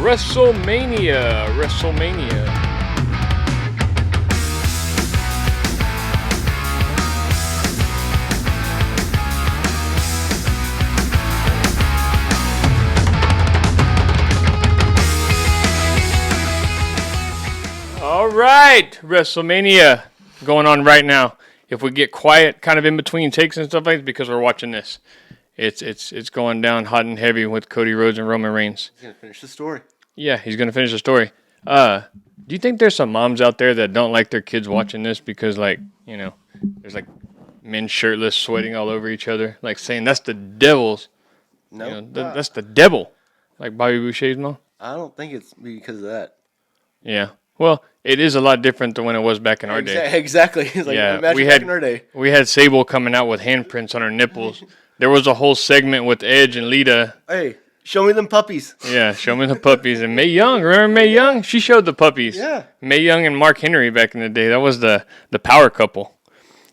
Wrestle Mania. All right, WrestleMania going on right now. If we get quiet, kind of in between takes and stuff like that, because we're watching this. It's going down hot and heavy with Cody Rhodes and Roman Reigns. He's gonna finish the story. Yeah, he's gonna finish the story. Do you think there's some moms out there that don't like their kids watching this because, like, you know, there's like men shirtless, sweating all over each other, like saying that's the devil's. No, you know, that's the devil, like Bobby Boucher's mom. I don't think it's because of that. Yeah. Well, it is a lot different than when it was back in our day. Exactly. It's like, Yeah, imagine back in our day. We had Sable coming out with handprints on her nipples. There was a whole segment with Edge and Lita. Hey, show me them puppies. Yeah, show me the puppies. And Mae Young, remember Mae Young? She showed the puppies. Yeah. Mae Young and Mark Henry back in the day. That was the power couple.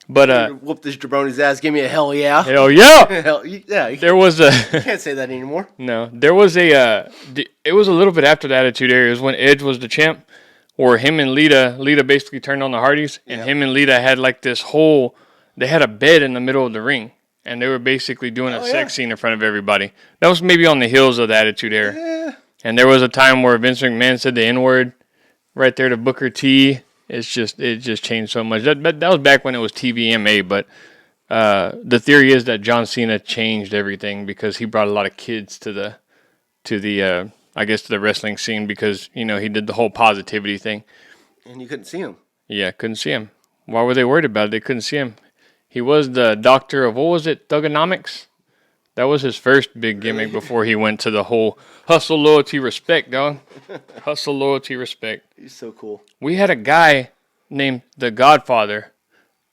But whoop this jabroni's ass. Give me a hell yeah. hell yeah. Hell yeah. There was a You can't say that anymore. No, there was a it was a little bit after the Attitude Era. It was when Edge was the champ, or him and Lita basically turned on the Hardys, and him and Lita had like this whole, they had a bed in the middle of the ring, and they were basically doing a sex scene in front of everybody. That was maybe on the heels of the Attitude Era. Yeah. And there was a time where Vince McMahon said the N-word right there to Booker T. It just changed so much. That was back when it was TVMA, but the theory is that John Cena changed everything because he brought a lot of kids to the I guess to the wrestling scene because, you know, he did the whole positivity thing. And you couldn't see him. Yeah, couldn't see him. Why were they worried about it? They couldn't see him. He was the doctor of, what was it, Thugonomics? That was his first big gimmick before he went to the whole hustle, loyalty, respect, dog. Hustle, loyalty, respect. He's so cool. We had a guy named The Godfather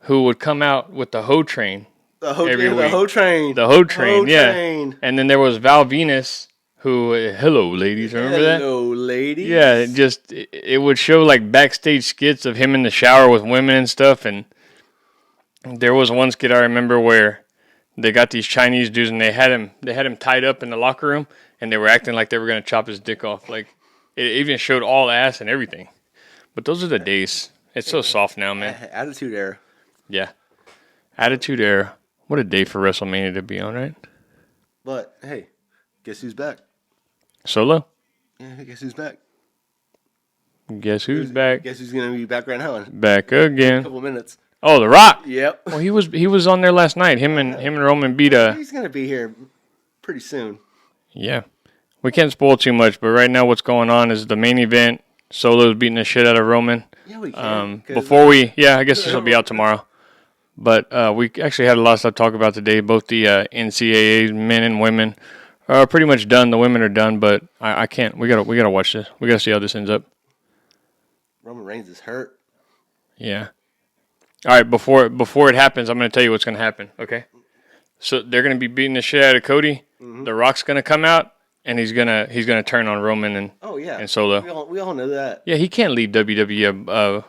who would come out with the Ho Train. The Ho Train. The Ho Train. The Ho Train, yeah. Train. And then there was Val Venus, who, hello, ladies, remember that? Hello, ladies. Yeah, it would show like backstage skits of him in the shower with women and stuff. And there was one skit I remember where they got these Chinese dudes and they had him tied up in the locker room and they were acting like they were gonna chop his dick off. Like it even showed all ass and everything. But those are the days. It's so soft now, man. Attitude Era. Yeah, Attitude Era. What a day for WrestleMania to be on, right? But hey, guess who's back? Solo? Yeah, guess who's back? Guess who's back? Guess who's gonna be back right now? Back A again. couple minutes. Oh, The Rock. Yep. Well, he was on there last night. Him and Roman beat He's gonna be here pretty soon. Yeah. We can't spoil too much, but right now what's going on is the main event. Solo's beating the shit out of Roman. Yeah, we can. I guess this will be out tomorrow. But we actually had a lot of stuff to talk about today. Both the NCAA men and women are pretty much done. The women are done, but I can't. We gotta watch this. We gotta see how this ends up. Roman Reigns is hurt. Yeah. All right. Before it happens, I'm gonna tell you what's gonna happen. Okay. So they're gonna be beating the shit out of Cody. Mm-hmm. The Rock's gonna come out and he's gonna turn on Roman and Solo. We all know that. Yeah, he can't leave WWE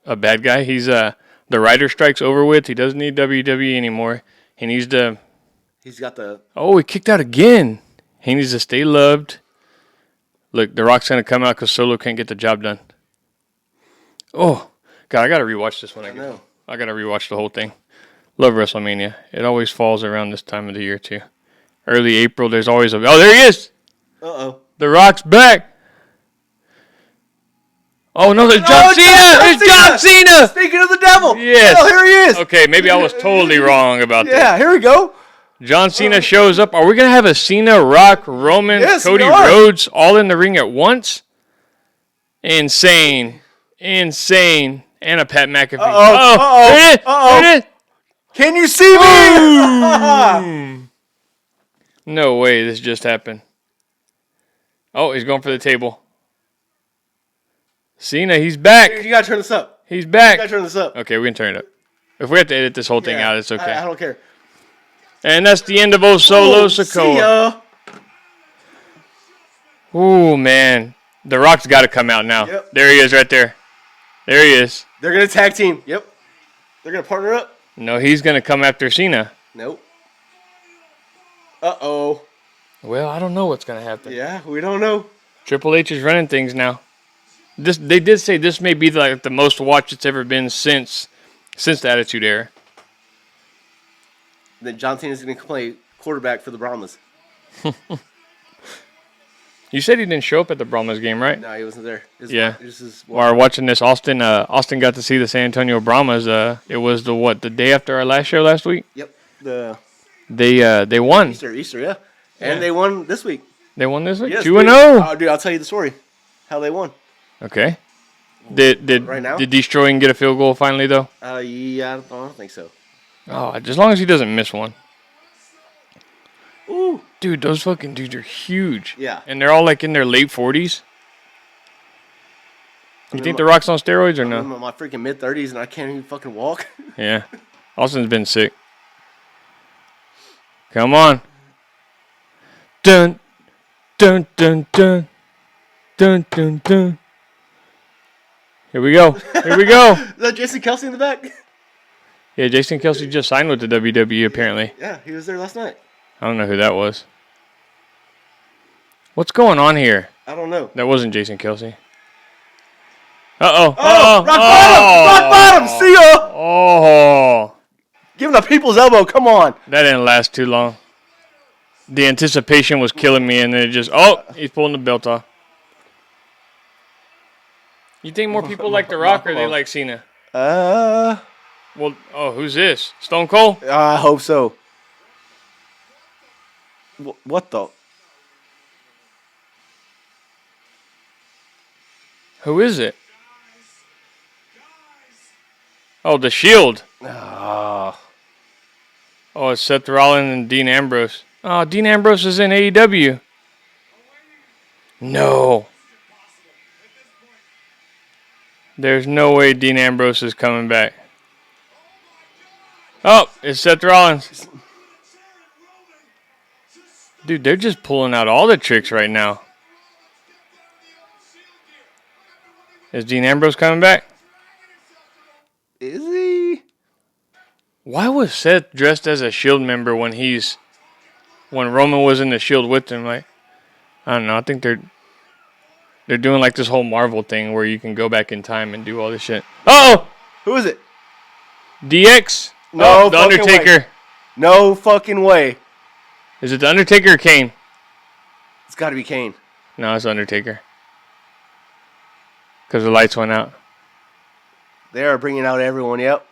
a bad guy. He's the writer strike's over with. He doesn't need WWE anymore. He needs to. He's got the. Oh, he kicked out again. He needs to stay loved. Look, The Rock's gonna come out because Solo can't get the job done. Oh God, I gotta rewatch this one again. I gotta rewatch the whole thing. Love WrestleMania. It always falls around this time of the year too. Early April. There's always a. Oh, there he is. The Rock's back. Oh no, there's John Cena! It's John Cena! Speaking of the devil! Yes. Oh, here he is! Okay, maybe I was totally wrong about that. Yeah, here we go. John Cena shows up. Are we going to have a Cena, Rock, Roman, Cody Rhodes all in the ring at once? Insane. And a Pat McAfee. Uh-oh. Can you see me? No way this just happened. Oh, he's going for the table. Cena, he's back. You gotta turn this up. He's back. You gotta turn this up. Okay, we can turn it up. If we have to edit this whole thing out, it's okay. I don't care. And that's the end of O Solo Sikoa. Ooh, man. The Rock's got to come out now. Yep. There he is right there. There he is. They're gonna tag team. Yep. They're gonna partner up. No, he's going to come after Cena. Nope. Uh-oh. Well, I don't know what's going to happen. Yeah, we don't know. Triple H is running things now. They did say this may be like the most watched it's ever been since the Attitude Era. Then John Cena's going to play quarterback for the Brahmas. You said he didn't show up at the Brahmas game, right? No, he wasn't there. Yeah. While watching this, Austin got to see the San Antonio Brahmas. It was the day after our last show last week. Yep. They won. Easter, yeah. And they won this week. They won this week? Yes, 2-0. Oh, dude, I'll tell you the story. How they won. Okay. Did right now? Did Destroying get a field goal finally, though? Yeah, I don't think so. Oh, as long as he doesn't miss one. Ooh. Dude, those fucking dudes are huge. Yeah. And they're all like in their late 40s. You think The Rock's on steroids or no? I'm in my freaking mid-30s and I can't even fucking walk. Yeah. Austin's been sick. Come on. Dun, dun, dun, dun. Dun, dun, dun. Here we go. Here we go. Is that Jason Kelsey in the back? Yeah, Jason Kelsey just signed with the WWE, apparently. Yeah, he was there last night. I don't know who that was. What's going on here? I don't know. That wasn't Jason Kelsey. Uh-oh. Oh, rock bottom! See ya! Oh. Give him the people's elbow, come on. That didn't last too long. The anticipation was killing me, and then it just... he's pulling the belt off. You think more people like The Rock or they like Cena? Well, who's this? Stone Cold? I hope so. What the? Who is it? Oh, The Shield. Oh, it's Seth Rollins and Dean Ambrose. Oh, Dean Ambrose is in AEW. No. There's no way Dean Ambrose is coming back. Oh, it's Seth Rollins. Dude, they're just pulling out all the tricks right now. Is Dean Ambrose coming back? is he? Why was Seth dressed as a Shield member when Roman was in the Shield with him? Like, I don't know. I think they're doing like this whole Marvel thing where you can go back in time and do all this shit. Oh, Who is it? DX? No, The fucking Undertaker. way. No fucking way. Is it The Undertaker or Kane? It's got to be Kane. No, it's Undertaker. Because the lights went out. They are bringing out everyone. Yep.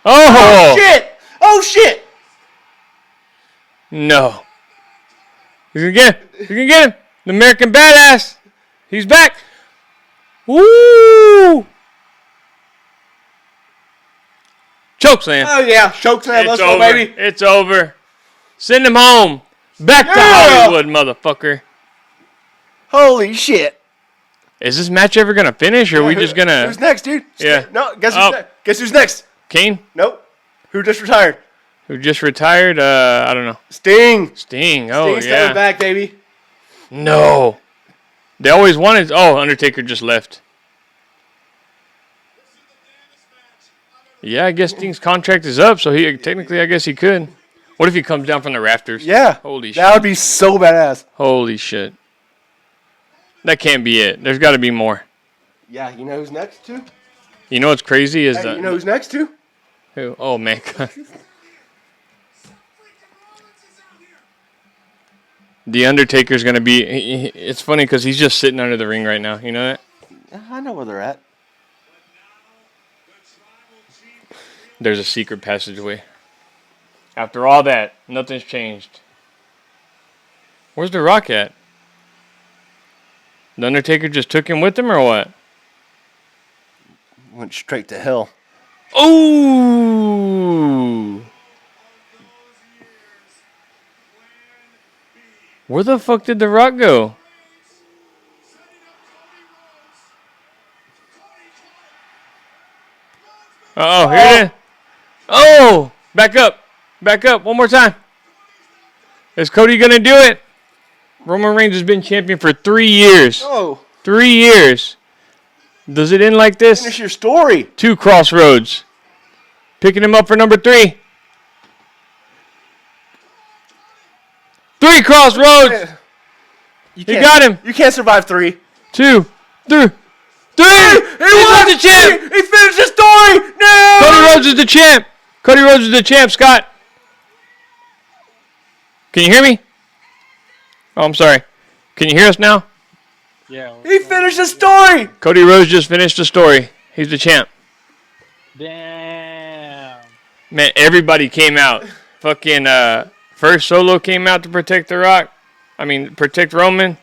Oh! Shit! Oh shit! No. He's gonna get him. He's gonna get him. The American Badass. He's back. Woo! Chokeslam. Oh yeah, chokeslam. Let's go, over. baby. It's over. Send him home. Back to Hollywood, motherfucker. Holy shit! Is this match ever gonna finish, or are we just gonna? Who's next, dude? Yeah. No, guess who's next? Guess who's next? Kane, Nope. Who just retired? who just retired? I don't know. Sting. Sting. Oh Sting's yeah. coming back, baby. No. They always wanted. Oh, Undertaker just left. Yeah, I guess Sting's contract is up, so he technically, I guess he could. What if he comes down from the rafters? Yeah. Holy shit. That would be so badass. Holy shit. That can't be it. There's got to be more. Yeah, you know who's next too? You know what's crazy is Hey, you know who's next too? Who? Oh man. The Undertaker's gonna be. It's funny because he's just sitting under the ring right now. You know that? I know where they're at. There's a secret passageway. After all that, nothing's changed. Where's The Rock at? The Undertaker just took him with him or what? Went straight to hell. Ooh! Where the fuck did The Rock go? Uh-oh, here it is. Oh! Back up. Back up. One more time. Is Cody going to do it? Roman Reigns has been champion for 3 years. Oh. 3 years. Does it end like this? Finish your story. 2 crossroads. Picking him up for number 3. 3 crossroads. He got him. You can't survive 3. 2, 3. 3! He's the champ! He finished the story! No! Cody Rhodes is the champ! Cody Rhodes is the champ, Scott. Can you hear me? Oh, I'm sorry. Can you hear us now? Yeah. He finished the story! Cody Rhodes just finished the story. He's the champ. Damn. Man, everybody came out. Fucking First Solo came out to protect protect Roman.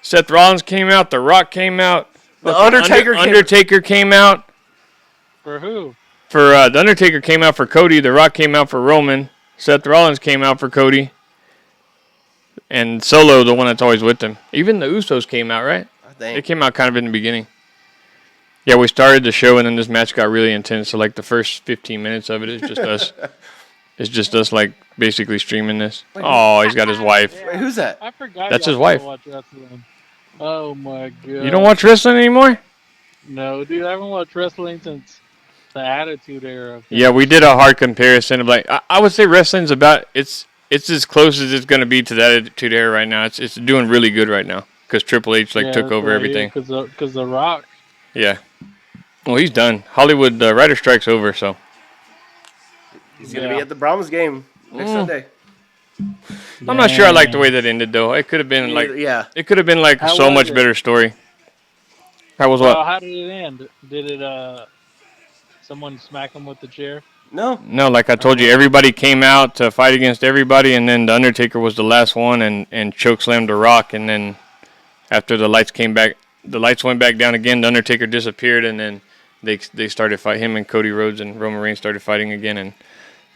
Seth Rollins came out. The Rock came out. The Undertaker came out. For who? The Undertaker came out for Cody. The Rock came out for Roman. Seth Rollins came out for Cody. And Solo, the one that's always with them. Even the Usos came out, right? They came out kind of in the beginning. Yeah, we started the show, and then this match got really intense. So, like, the first 15 minutes of it is just us. It's just us, like, basically streaming this. Oh, he's got his wife. Wait, who's that? I forgot. That's his wife. Watch wrestling. Oh my god. You don't watch wrestling anymore? No, dude. I haven't watched wrestling since the Attitude Era. Yeah, we did a hard comparison of, like, I would say wrestling's about, it's as close as it's going to be to that Attitude Era right now. It's doing really good right now because Triple H, took over everything. Because The Rock. Yeah. Well, he's done. Hollywood writer strike's over, so. He's going to be at the Brahms game next Sunday. I'm not sure I like the way that ended, though. It could have been, it could have been, so much better story. How was what? How did it end? Did it, someone smack him with the chair? No. No, like I told you, everybody came out to fight against everybody, and then The Undertaker was the last one and chokeslammed The Rock, and then after the lights went back down again, The Undertaker disappeared, and then they started fighting. Him and Cody Rhodes and Roman Reigns started fighting again, and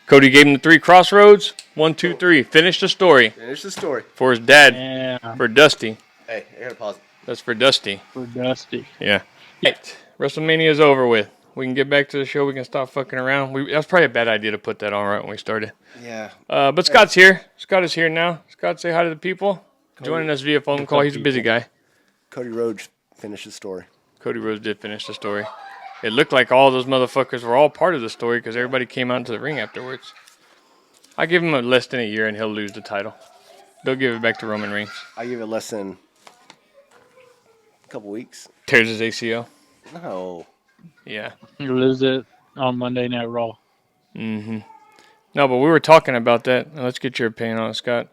Cody gave him the 3 crossroads. 1, 2, 3. Finish the story. Finish the story. For his dad. Yeah. For Dusty. Hey, I gotta pause it. That's for Dusty. For Dusty. Yeah. Right. WrestleMania is over with. We can get back to the show. We can stop fucking around. That was probably a bad idea to put that on right when we started. Yeah. But Scott's here. Scott is here now. Scott, say hi to the people. Joining us via phone call. He's a busy guy. Cody Rhodes finished the story. Cody Rhodes did finish the story. It looked like all those motherfuckers were all part of the story because everybody came out into the ring afterwards. I give him less than a year and he'll lose the title. They'll give it back to Roman Reigns. I give it less than a couple weeks. Tears his ACL. No. Yeah. You lose it on Monday Night Raw. Mm-hmm. No, but we were talking about that. Let's get your opinion on it, Scott.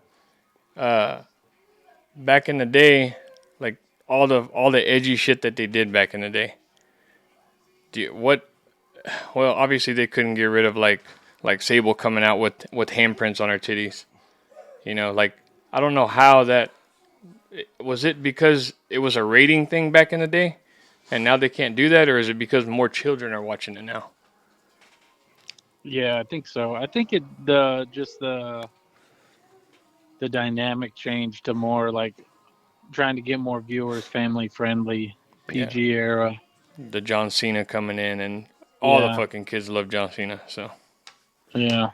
Back in the day, like all the edgy shit that they did back in the day. Well, obviously they couldn't get rid of like Sable coming out with handprints on her titties. You know, like I don't know how that was it because it was a rating thing back in the day, and now they can't do that, or is it because more children are watching it now? Yeah, I think so. I think the dynamic changed to more like trying to get more viewers, family friendly, PG era. The John Cena coming in, and all the fucking kids love John Cena. So yeah.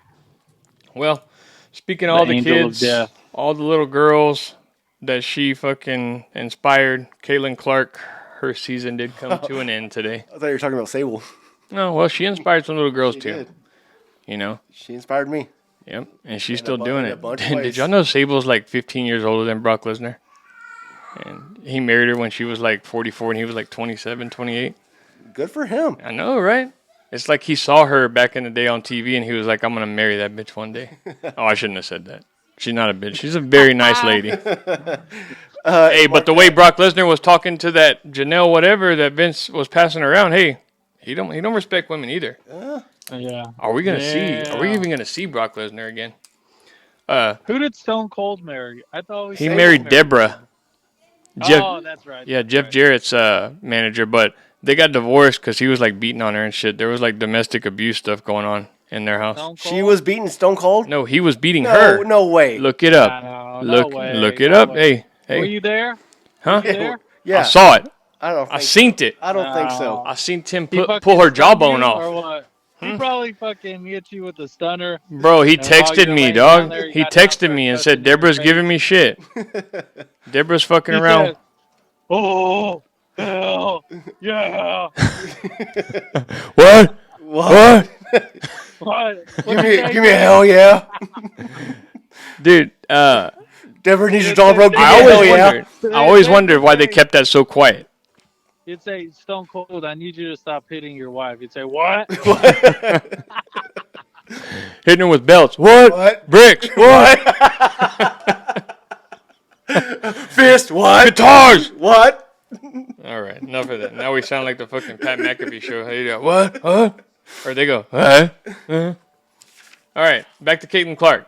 Well, speaking of all the Angel of kids, Death. all the little girls that she fucking inspired, Caitlin Clark, her season did come to an end today. I thought you were talking about Sable. No, well, she inspired some little girls too. Did. You know? She inspired me. Yep, and she's still doing it. Did Did y'all know Sable's like 15 years older than Brock Lesnar? And he married her when she was like 44 and he was like 27, 28. Good for him. I know, right? It's like he saw her back in the day on TV and he was like, I'm going to marry that bitch one day. Oh, I shouldn't have said that. She's not a bitch. She's a very nice lady. Hey, but the way Brock Lesnar was talking to that Janelle whatever that Vince was passing around, hey, he don't respect women either. Yeah. Are we even gonna see Brock Lesnar again? Who did Stone Cold marry? I thought he married Deborah. Oh, that's right. Yeah, Jeff Jarrett's manager, but they got divorced because he was like beating on her and shit. There was like domestic abuse stuff going on in their house. She was beating Stone Cold? No, he was beating her. No way. Look it up. Look it up. Hey. Were you there? Huh? Were you there? Yeah. I saw it. I seen it. I don't think so. I seen Tim pull her jawbone off. Or what? He probably fucking hit you with a stunner. Bro, he texted me, dog. He texted me and said, Deborah's giving me shit. Deborah's fucking around. Said, oh, hell, yeah. What? What? Give me a hell yeah. Dude, Denver needs your jaw broke. I always wondered why they kept that so quiet. You'd say, Stone Cold, I need you to stop hitting your wife. You'd say, what? Hitting her with belts. What? Bricks. What? Fist. What? Guitars. What? All right, enough of that. Now we sound like the fucking Pat McAfee show. Hey, you go, what? Huh? Or they go, huh? All right, back to Caitlin Clark.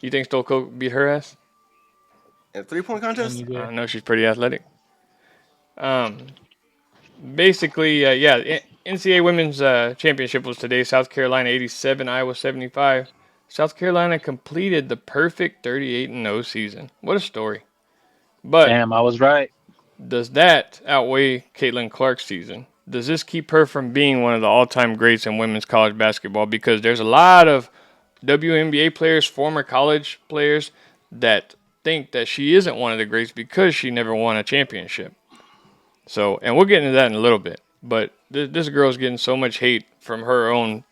You think Stone Cold beat her ass? In a 3-point contest? I know she's pretty athletic. Basically, NCAA Women's Championship was today. South Carolina 87, Iowa 75. South Carolina completed the perfect 38-0 season. What a story. But Damn, I was right. does that outweigh Caitlin Clark's season? Does this keep her from being one of the all-time greats in women's college basketball? Because there's a lot of WNBA players, former college players, that think that she isn't one of the greats because she never won a championship. So, and we'll get into that in a little bit. But this girl's getting so much hate from her own,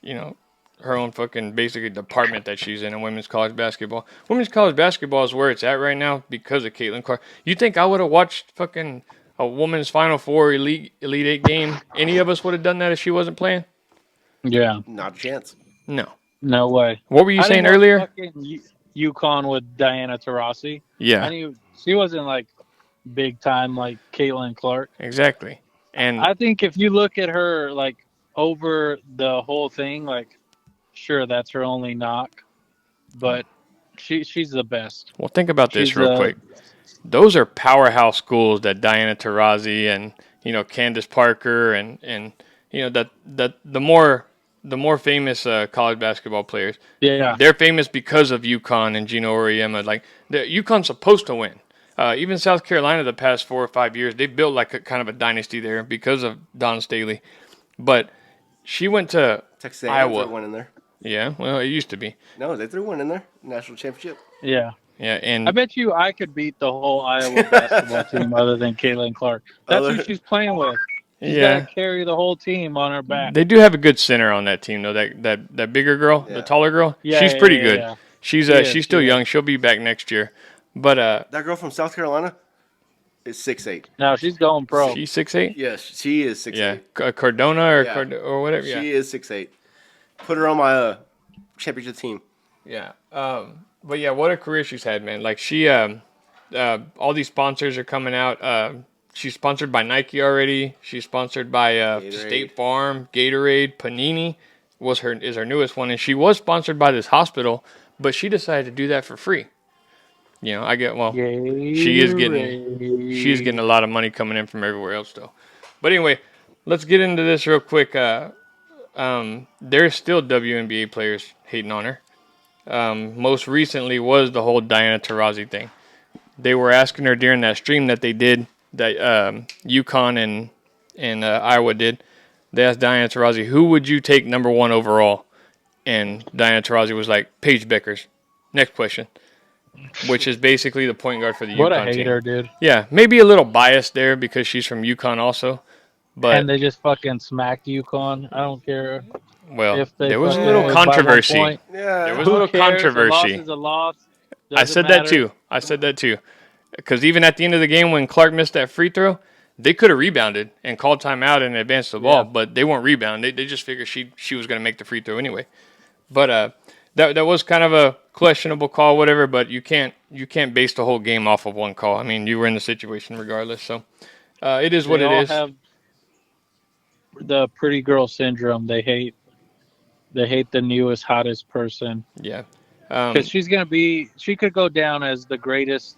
her own fucking basically department that she's in women's college basketball. Women's college basketball is where it's at right now because of Caitlin Clark. You think I would have watched fucking a women's Final Four Elite Eight game? Any of us would have done that if she wasn't playing? Yeah. Not a chance. No. No way. What were you saying earlier? Fucking UConn with Diana Taurasi. Yeah. I knew she wasn't like big time like Caitlin Clark. Exactly. And I think if you look at her like over the whole thing, like sure that's her only knock, but she's the best. well, think about this She's real quick. Those are powerhouse schools that Diana Taurasi and Candace Parker and that the more famous college basketball players. Yeah. They're famous because of UConn and Gino Auriemma. Like UConn's supposed to win. Even South Carolina, the past 4 or 5 years, they built like a kind of a dynasty there because of Dawn Staley. But she went to Texas A&M Iowa. threw one in there. Yeah, well, it used to be. No, they threw one in there. National championship. Yeah. Yeah, and I bet you I could beat the whole Iowa basketball team other than Caitlin Clark. That's who she's playing with. She's got to carry the whole team on her back. They do have a good center on that team, though. That bigger girl, the taller girl, she's pretty good. Yeah. She's still young. She'll be back next year. But that girl from South Carolina is 6'8". No, she's going pro. She's 6'8". Yes, she is 6'8". Yeah, Cardona or whatever. She is 6'8". Put her on my championship team. Yeah. But yeah, what a career she's had, man. Like she, all these sponsors are coming out. She's sponsored by Nike already. She's sponsored by State Farm, Gatorade, Panini is her newest one, and she was sponsored by this hospital, but she decided to do that for free. She is getting a lot of money coming in from everywhere else though. But anyway, let's get into this real quick. There's still WNBA players hating on her. Most recently was the whole Diana Taurasi thing. They were asking her during that stream that they did, that UConn and Iowa did. They asked Diana Taurasi, who would you take number 1 overall? And Diana Taurasi was like, Paige Beckers. Next question. Which is basically the point guard for the UConn team. What a hater, dude. Yeah, maybe a little biased there because she's from UConn also. But and they just fucking smacked UConn. I don't care. Well, there was a little controversy. Yeah. There was a little controversy. A loss is a loss. I said that too. Because even at the end of the game when Clark missed that free throw, they could have rebounded and called timeout and advanced the ball, but they weren't rebounding. They just figured she was going to make the free throw anyway. But that was kind of a questionable call, whatever. But you can't base the whole game off of one call. I mean, you were in the situation regardless. So it is what it is. They all have the pretty girl syndrome. They hate the newest, hottest person. Yeah. Because she could go down as the greatest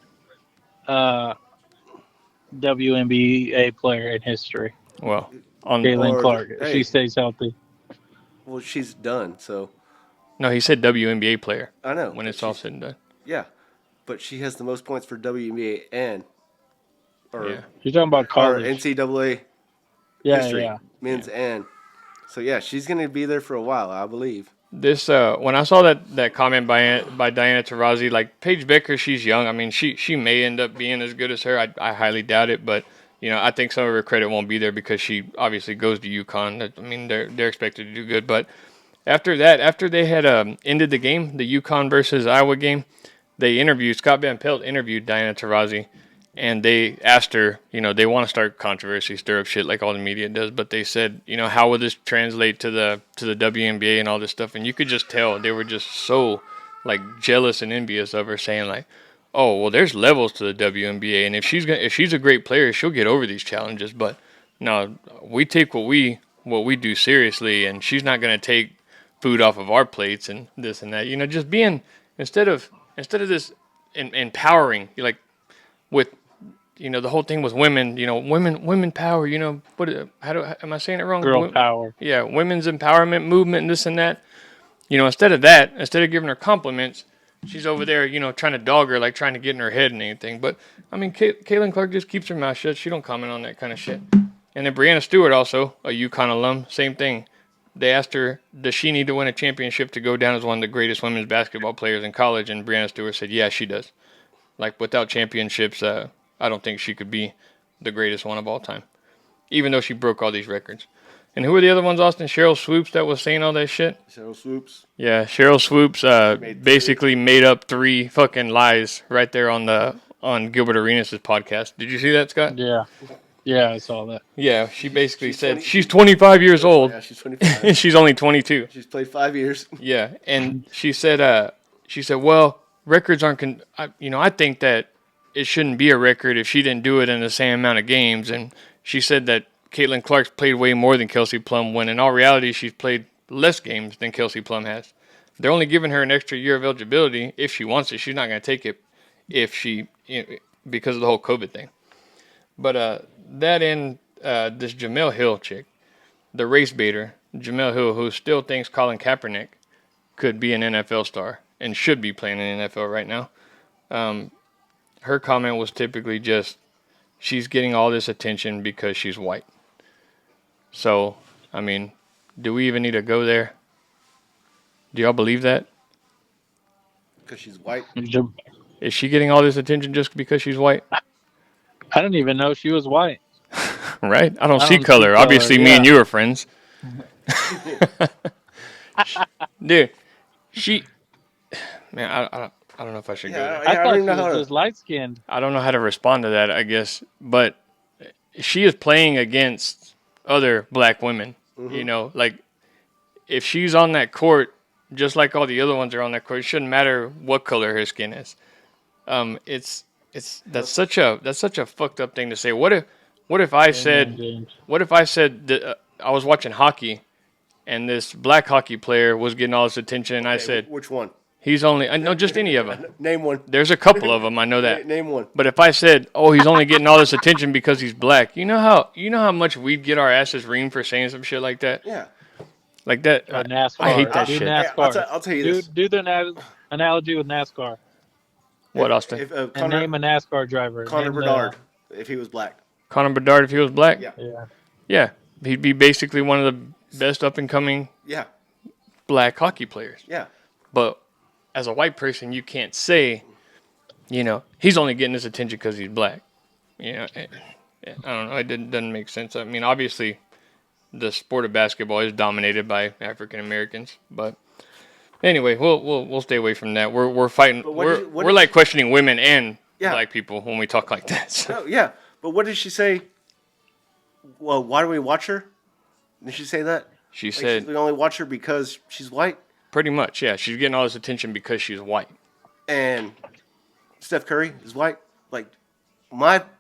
WNBA player in history. Well, Caitlin Clark. Hey, she stays healthy. Well, she's done, so. No, he said WNBA player. I know. When it's all said and done. Yeah. But she has the most points for WNBA and. You're talking about college. Or NCAA history. Yeah. Men's and. So, yeah, she's going to be there for a while, I believe. This when I saw that comment by Diana Taurasi, like Paige Becker, she's young. I mean, she may end up being as good as her. I highly doubt it, but I think some of her credit won't be there because she obviously goes to UConn. I mean, they're expected to do good. But after they had ended the game, the UConn versus Iowa game, Scott Van Pelt interviewed Diana Taurasi, and they asked her, they want to start controversy, stir up shit like all the media does, but they said, how would this translate to the WNBA and all this stuff? And you could just tell they were just so like jealous and envious of her, saying like, oh, well, there's levels to the WNBA, and if she's a great player, she'll get over these challenges. But no, we take what we do seriously, and she's not gonna take food off of our plates and this and that. Just being instead of this empowering, like with the whole thing with women, women power. Am I saying it wrong? Girl power. Yeah, women's empowerment movement and this and that. Instead of giving her compliments, she's over there, trying to dog her, like trying to get in her head and anything. But I mean, Caitlin Clark just keeps her mouth shut. She don't comment on that kind of shit. And then Brianna Stewart, also a UConn alum, same thing. They asked her, does she need to win a championship to go down as one of the greatest women's basketball players in college? And Brianna Stewart said, yeah, she does. Like, without championships, I don't think she could be the greatest one of all time, even though she broke all these records. And who were the other ones, Austin? Cheryl Swoops that was saying all that shit? Cheryl Swoops. Yeah, Cheryl Swoops basically made up 3 fucking lies right there on Gilbert Arenas' podcast. Did you see that, Scott? Yeah. Yeah, I saw that. Yeah, she basically said she's 25 years old. Yeah, she's 25. She's only 22. She's played 5 years. Yeah, and she said, well, records aren't. I think that it shouldn't be a record if she didn't do it in the same amount of games. And she said that Caitlin Clark's played way more than Kelsey Plum, when in all reality she's played less games than Kelsey Plum has. They're only giving her an extra year of eligibility if she wants it. She's not going to take it because of the whole COVID thing. But this Jamel Hill chick, the race baiter, Jamel Hill, who still thinks Colin Kaepernick could be an NFL star and should be playing in the NFL right now. Her comment was typically just, she's getting all this attention because she's white. So, I mean, do we even need to go there? Do y'all believe that? Because she's white? Is she getting all this attention just because she's white? I didn't even know she was white. Right? I don't see color. Obviously, me and you are friends. Dude, man, I don't know if I should go there. I thought she was just light-skinned. I don't know how to respond to that, I guess. But she is playing against other black women. Mm-hmm. Like, if she's on that court, just like all the other ones are on that court, it shouldn't matter what color her skin is. That's such a fucked up thing to say. What if I said that, I was watching hockey, and this black hockey player was getting all this attention, and I said, which one? He's only, I know just any of them. Name one. There's a couple of them, I know that. Name one. But if I said, oh, he's only getting all this attention because he's black, you know how much we'd get our asses reamed for saying some shit like that? Yeah. Like that. NASCAR. I hate that shit. NASCAR. I'll tell you this. Do the analogy with NASCAR. What, Austin? And name a NASCAR driver. Connor Bedard, if he was black. Connor Bedard, if he was black? Yeah. Yeah. He'd be basically one of the best up-and-coming black hockey players. Yeah. But as a white person, you can't say, he's only getting this attention because he's black. I don't know. It doesn't make sense. I mean, obviously, the sport of basketball is dominated by African Americans, but anyway, we'll stay away from that. We're fighting. We're like questioning women and black people when we talk like that. So. No, yeah, but what did she say? Well, why do we watch her? Did she say that? She said we only watch her because she's white. Pretty much, yeah. She's getting all this attention because she's white. And Steph Curry is white. Like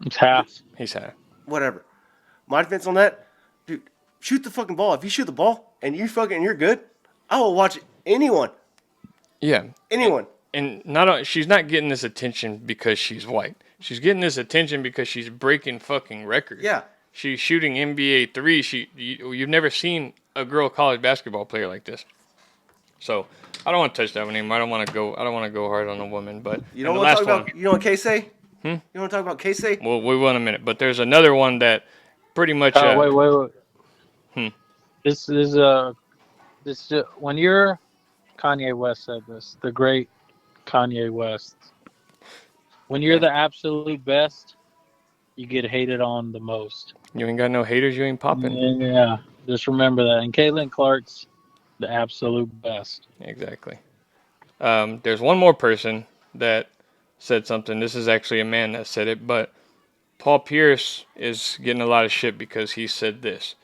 it's half. He's half. Whatever. My defense on that, dude. Shoot the fucking ball. If you shoot the ball and you're good, I will watch anyone. Yeah. Anyone. And she's not getting this attention because she's white. She's getting this attention because she's breaking fucking records. Yeah. She's shooting NBA threes. You've never seen a girl college basketball player like this. So I don't want to touch that one anymore. I don't want to go hard on a woman. But you know what Kay say? You want to talk about Casey? Well, we will in a minute. But there's another one that pretty much. Wait. This is when you're Kanye West said this, the great Kanye West. When you're the absolute best, you get hated on the most. You ain't got no haters, you ain't popping. Yeah, just remember that. And Caitlin Clark's the absolute best. Exactly. There's one more person that said something. This is actually a man that said it, but Paul Pierce is getting a lot of shit because he said this.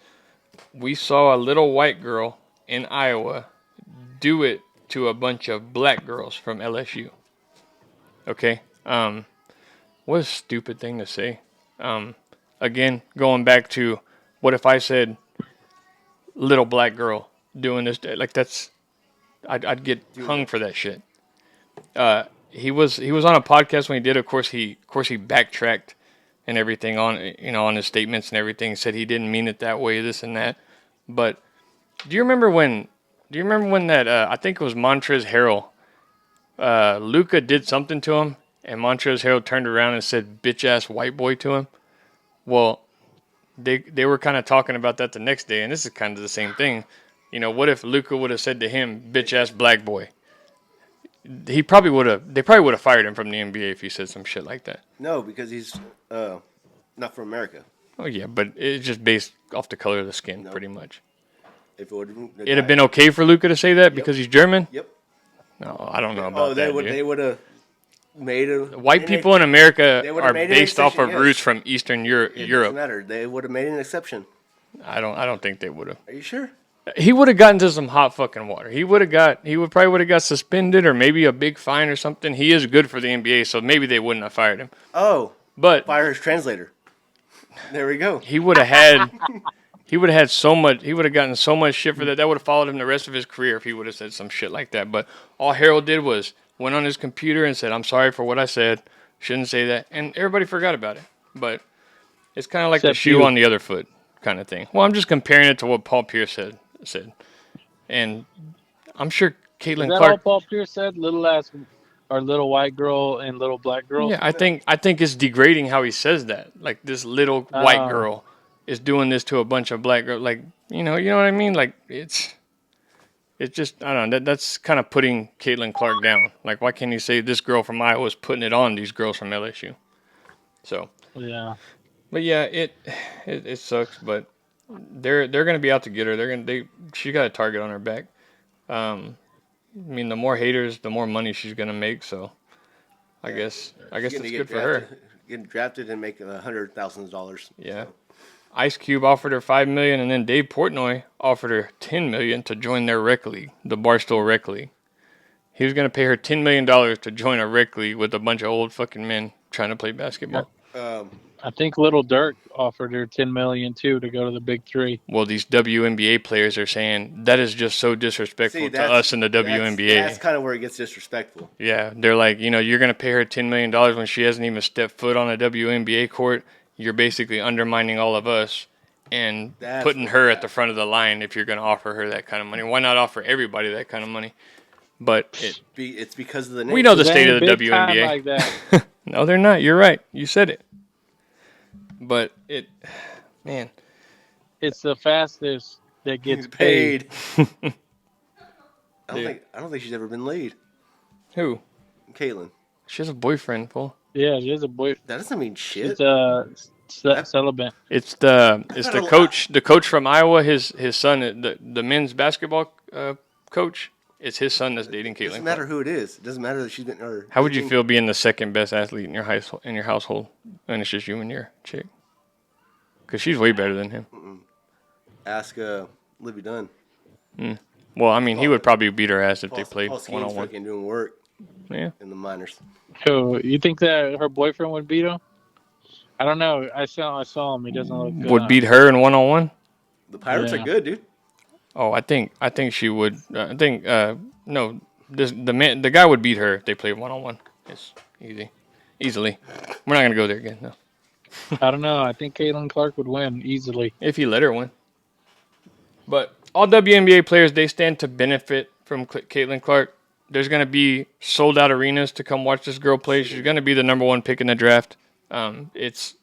We saw a little white girl in Iowa do it to a bunch of black girls from LSU. Okay? What a stupid thing to say. Again, going back to what if I said little black girl doing this? Like that's, I'd get hung for that shit. He was on a podcast when he did. Of course he backtracked and everything on his statements and everything. Said he didn't mean it that way, this and that. But do you remember when that I think it was Montrezl Harrell, Luka did something to him, and Montrezl Harrell turned around and said "bitch ass white boy" to him? Well, they were kind of talking about that the next day, and this is kind of the same thing. What if Luka would have said to him "bitch ass black boy"? They probably would have fired him from the NBA if he said some shit like that. No, because he's not from America. Oh yeah, but it's just based off the color of the skin, pretty much. If It'd have been okay for Luka to say that because he's German. Yep. No, I don't know about that. They would have made a white people in America are made based off of yes. roots from Eastern Europe. It doesn't matter. They would have made an exception. I don't think they would have. Are you sure? He would have gotten to some hot fucking water. He probably would have got suspended or maybe a big fine or something. He is good for the NBA, so maybe they wouldn't have fired him. Oh, but fire his translator. There we go. He would have had. He would have had so much. He would have gotten so much shit for that. That would have followed him the rest of his career if he would have said some shit like that. But all Harold did was went on his computer and said, "I'm sorry for what I said. Shouldn't say that," and everybody forgot about it. But it's kind of like the shoe on the other foot kind of thing. Well, I'm just comparing it to what Paul Pierce said, and I'm sure Caitlin Clark. Is that Clark. all Paul Pierce said? Little white girl and little black girl. Yeah, I think it's degrading how he says that. Like this little white girl is doing this to a bunch of black girls. Like you know what I mean? Like it's just I don't know. That's kind of putting Caitlin Clark down. Like why can't you say this girl from Iowa is putting it on these girls from LSU? So yeah, but yeah, it sucks. But they're gonna be out to get her. She got a target on her back. I mean, the more haters, the more money she's gonna make. So, I guess it's good for her. Getting drafted and making $100,000. Yeah, Ice Cube offered her $5 million, and then Dave Portnoy offered her $10 million to join their rec league, the Barstool Rec League. He was gonna pay her $10 million to join a rec league with a bunch of old fucking men trying to play basketball. I think Little Dirk offered her $10 million too to go to the Big Three. Well, these WNBA players are saying that is just so disrespectful to us in the WNBA. That's kind of where it gets disrespectful. Yeah, they're like, you're going to pay her $10 million when she hasn't even stepped foot on a WNBA court. You're basically undermining all of us and putting her at the front of the line if you're going to offer her that kind of money. Why not offer everybody that kind of money? But it's because of the name. We know the state of the WNBA. Like that. No, they're not. You're right. You said it. But man. It's the fastest that gets paid. I don't think she's ever been laid. Who? Caitlin. She has a boyfriend, fool. Yeah, she has a boyfriend. That doesn't mean shit. She's celibate. It's the coach from Iowa. His son, the men's basketball coach. It's his son that's dating Caitlin. It doesn't matter who it is. It doesn't matter that she's been. How would you feel being the second best athlete in your household, and it's just you and your chick? Because she's way better than him. Ask Libby Dunn. Well, I mean, he would probably beat her ass if they played one-on-one. Fucking doing work. Yeah. In the minors. So you think that her boyfriend would beat him? I don't know. I saw him. He doesn't look good. Would beat her in one-on-one? The Pirates are good, dude. Oh, I think she would. I think no. The guy would beat her if they played one-on-one. It's easily. We're not gonna go there again. No. I don't know. I think Caitlin Clark would win easily if he let her win. But all WNBA players, they stand to benefit from Caitlin Clark. There's gonna be sold-out arenas to come watch this girl play. She's gonna be the number one pick in the draft. It's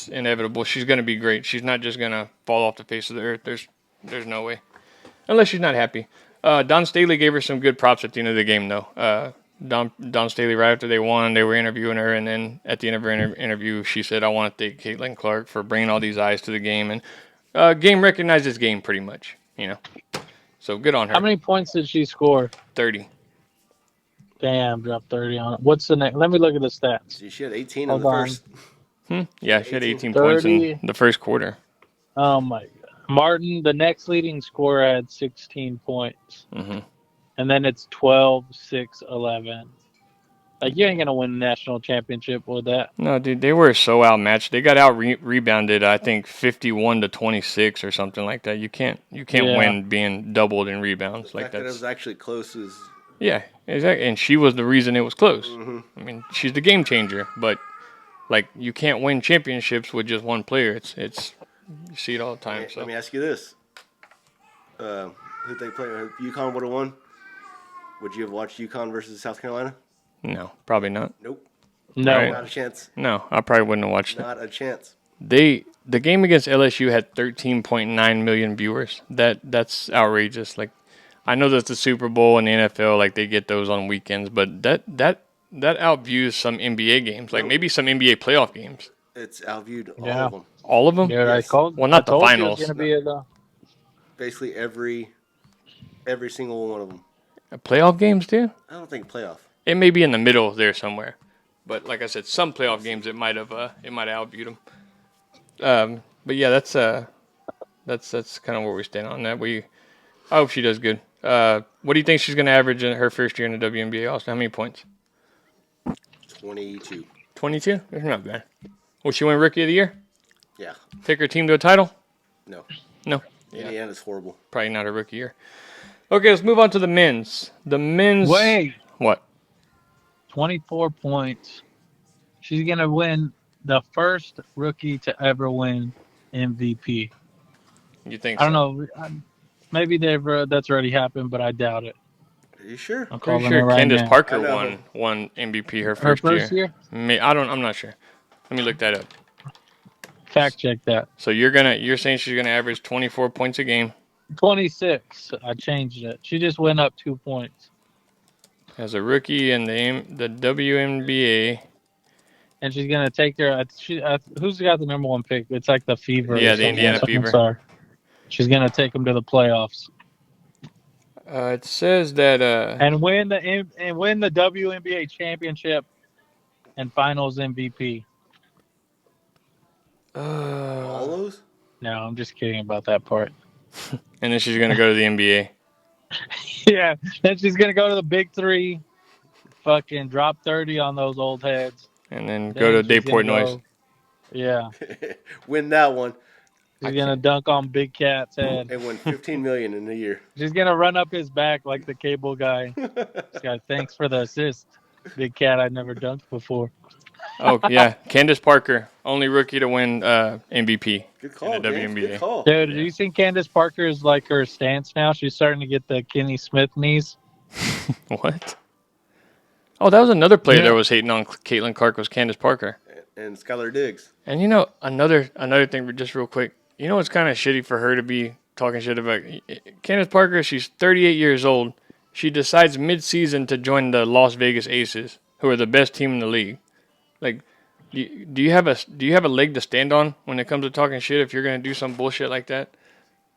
inevitable. She's gonna be great. She's not just gonna fall off the face of the earth. There's no way. Unless she's not happy. Dawn Staley gave her some good props at the end of the game, though. Dawn Staley, right after they won, they were interviewing her, and then at the end of her interview, she said, "I want to thank Caitlin Clark for bringing all these eyes to the game." And game recognizes game, pretty much, So good on her. How many points did she score? 30. Damn, dropped 30 on it. What's the next? Let me look at the stats. See, she had 18 in Hold the on. first. Yeah, she had 18 points 30. in the first quarter. Oh my God. Martin, the next leading scorer, had 16 points. Mm-hmm. And then it's 12, 6, 11. Like, you ain't going to win a national championship with that. No, dude, they were so outmatched. They got out rebounded, I think, 51-26 or something like that. You can't Yeah. win being doubled in rebounds The like fact that it that. was actually close is. Yeah, exactly. And she was the reason it was close. Mm-hmm. I mean, she's the game changer. But like, you can't win championships with just one player. It's you see it all the time. So Let me ask you this: who they play? If UConn would have won, would you have watched UConn versus South Carolina? no, probably not. Nope. No. Right. Not a chance. No, I probably wouldn't have watched it. Not a chance. The game against LSU had 13.9 million viewers. That's outrageous. Like, I know that's the Super Bowl and the NFL, like they get those on weekends, but that outviews some NBA games, like maybe some NBA playoff games. It's outviewed all Yeah. of them. All of them? Dude, Yes. Well, not I the told finals. you it was going to be a... Basically every single one of them. Playoff games too? I don't think playoff. It may be in the middle there somewhere, but like I said, some playoff games it might have outviewed them. But yeah, that's kind of where we stand on that. I hope she does good. What do you think she's going to average in her first year in the WNBA? Austin, how many points? 22. 22? That's not bad. Will she win Rookie of the Year? Yeah. Take her team to a title? No. No. Indiana's horrible. Probably not a rookie year. Okay, let's move on to the men's. The men's. Wait. What? 24 points. She's going to win the first rookie to ever win MVP. You think I so? don't know. Maybe that's already happened, but I doubt it. Are you sure? I'm Pretty calling sure it right Candace now. Parker I know. won MVP her Her first first year. year? I'm not sure. Let me look that up. Fact check that. So you're saying she's gonna average 24 points a game 26. I changed it. She just went up 2 points. as a rookie in the WNBA. And she's going to take her. Who's got the number one pick? It's like the Fever. Yeah, or the something. Indiana Fever. Sorry. She's going to take them to the playoffs. It says that And win the WNBA championship and finals MVP. All those? No, I'm just kidding about that part. and then she's gonna go to the NBA. Yeah, then she's gonna go to the big three, fucking drop 30 on those old heads. And then go to she's Dayport gonna Noise. go- Yeah, Win that one she's gonna dunk on Big Cat's head. and win 15 million in a year. She's gonna run up his back like the cable guy. This guy, thanks for the assist, Big Cat. I've never dunked before. Oh yeah, Candace Parker, only rookie to win MVP Good call, in the James. WNBA. Good call. Dude, do you think Candace Parker is like her stance now? She's starting to get the Kenny Smith knees. What? Oh, that was another player Yeah. that was hating on Caitlin Clark was Candace Parker. And Skylar Diggs. And you know, another thing, just real quick. You know, it's kind of shitty for her to be talking shit about Candace Parker. She's 38 years old. She decides mid-season to join the Las Vegas Aces, who are the best team in the league. Like, do you have a leg to stand on when it comes to talking shit? If you're gonna do some bullshit like that,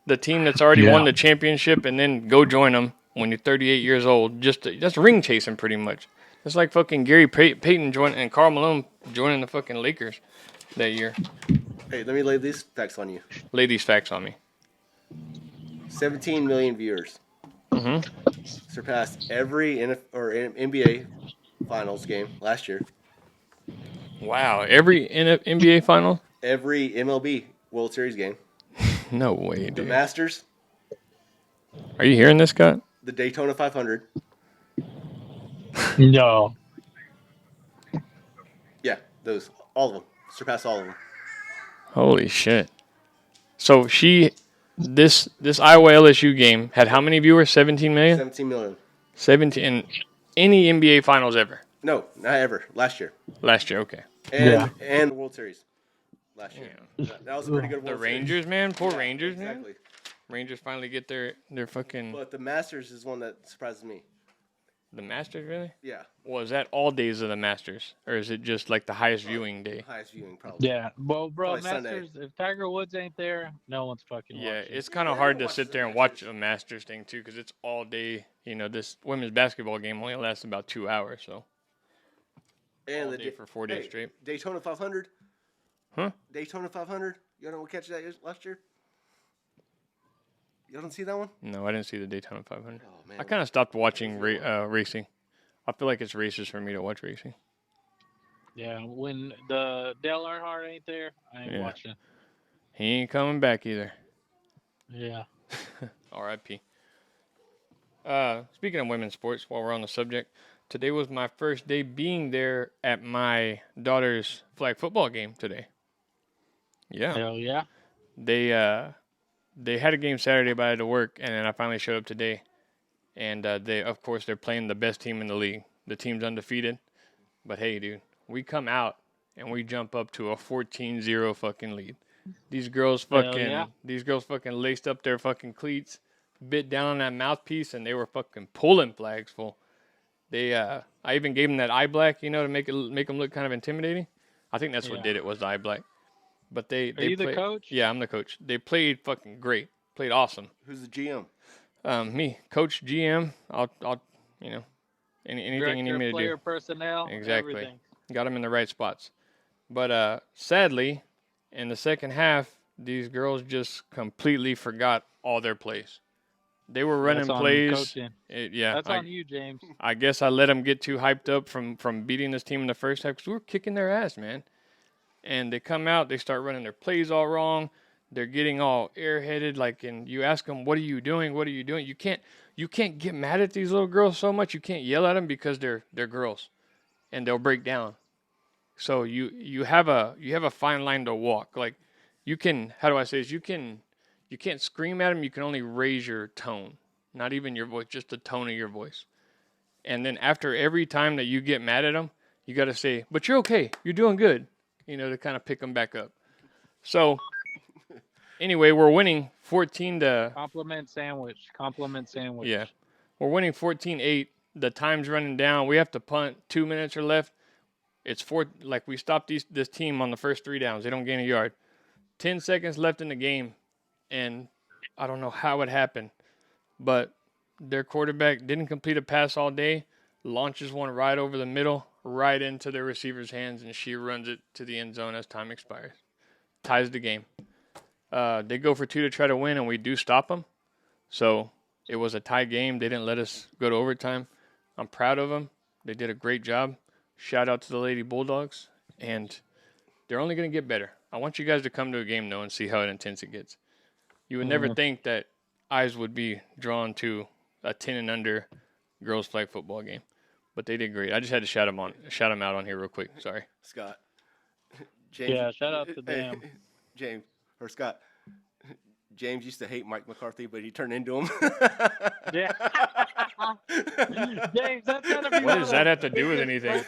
the team that's already won the championship and then go join them when you're 38 years old, that's ring chasing pretty much. It's like fucking Gary Payton joining and Karl Malone joining the fucking Lakers that year. Hey, let me lay these facts on you. Lay these facts on me. 17 million viewers. Mm-hmm. Surpassed every NBA Finals game last year. Wow, every NBA final? Every MLB World Series game. No way, The dude. Masters. Are you hearing this, Scott? The Daytona 500. No. Yeah, those. All of them. Surpassed all of them. Holy shit. So this Iowa LSU game had how many viewers? 17 million? 17 million. 17 in any NBA finals ever. No, not ever. Last year. Last year, okay. And the World Series. Last year. That was a pretty good World The Series. Rangers, man. Poor Yeah, Rangers, man. exactly. Rangers finally get their fucking... But the Masters is one that surprises me. The Masters, really? Yeah. Well, is that all days of the Masters? Or is it just like the highest viewing day? Highest viewing, probably. Yeah. Well, bro, Probably Masters. Sunday. If Tiger Woods ain't there, no one's fucking Yeah, watching. it's kind of hard to sit there and watch a Masters thing, too, because it's all day. You know, this women's basketball game only lasts about 2 hours, so. And all the day for 4 days straight. Daytona 500. Huh? Daytona 500. You don't catch that last year? You don't see that one? No, I didn't see the Daytona 500. Oh, man. I kind of stopped watching racing. I feel like it's racist for me to watch racing. Yeah, when the Dale Earnhardt ain't there, I ain't watching. He ain't coming back either. Yeah. R.I.P. Speaking of women's sports, while we're on the subject, today was my first day being there at my daughter's flag football game today. Yeah. Hell yeah. They had a game Saturday, but I had to work, and then I finally showed up today. And they're playing the best team in the league. The team's undefeated. But hey, dude, we come out and we jump up to a 14-0 fucking lead. These girls fucking laced up their fucking cleats, bit down on that mouthpiece, and they were fucking pulling flags full. I even gave them that eye black, to make them look kind of intimidating. I think that's what did it, was the eye black. But Are you the coach? Yeah, I'm the coach. They played fucking great. Played awesome. Who's the GM? Me, coach, GM. I'll anything Director, you need me to player, do. personnel, Exactly. everything. Got them in the right spots. But sadly, in the second half, these girls just completely forgot all their plays. They were running plays. That's on you, James. I guess I let them get too hyped up from beating this team in the first half because we were kicking their ass, man. And they come out, they start running their plays all wrong. They're getting all airheaded, and you ask them, "What are you doing? What are you doing?" You can't get mad at these little girls so much. You can't yell at them because they're girls, and they'll break down. So you have a fine line to walk. Like you can, how do I say this? You can't scream at them. You can only raise your tone, not even your voice, just the tone of your voice. And then after every time that you get mad at them, you got to say, "But you're okay. You're doing good." To kind of pick them back up. So, anyway, we're winning 14 to... Compliment sandwich. Yeah. We're winning 14-8. The time's running down. We have to punt. 2 minutes are left. We stopped this team on the first 3 downs. They don't gain a yard. 10 seconds left in the game. And I don't know how it happened. But their quarterback didn't complete a pass all day. Launches one right over the middle, right into their receiver's hands, and she runs it to the end zone as time expires. Ties the game. They go for 2 to try to win, and we do stop them. So it was a tie game. They didn't let us go to overtime. I'm proud of them. They did a great job. Shout out to the Lady Bulldogs. And they're only going to get better. I want you guys to come to a game, though, and see how intense it gets. You would never think that eyes would be drawn to a 10 and under girls flag football game. But they did great. I just had to shout them out on here real quick. Sorry. Scott. James, yeah, shout out to them. James, or Scott. James used to hate Mike McCarthy, but he turned into him. Yeah. James, that's gotta be what does that have to do with anything?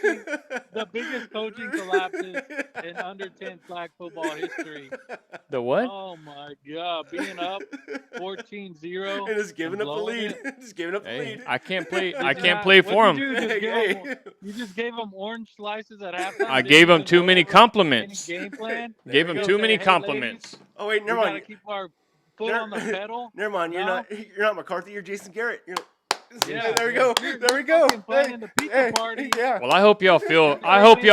The biggest coaching collapses in under 10 flag football history. The what? Oh my God, being up 14-0 and just giving up the lead. Just giving up the lead. I can't play for him. You just gave him orange slices at halftime. I gave him too many compliments. Game plan. Gave him too many compliments. Ladies, oh wait, never mind. Keep our foot on the pedal. Never mind. No? You're not McCarthy. You're Jason Garrett. Yeah, there we go. There we go. Planning the pizza party. Yeah. Well, I hope y'all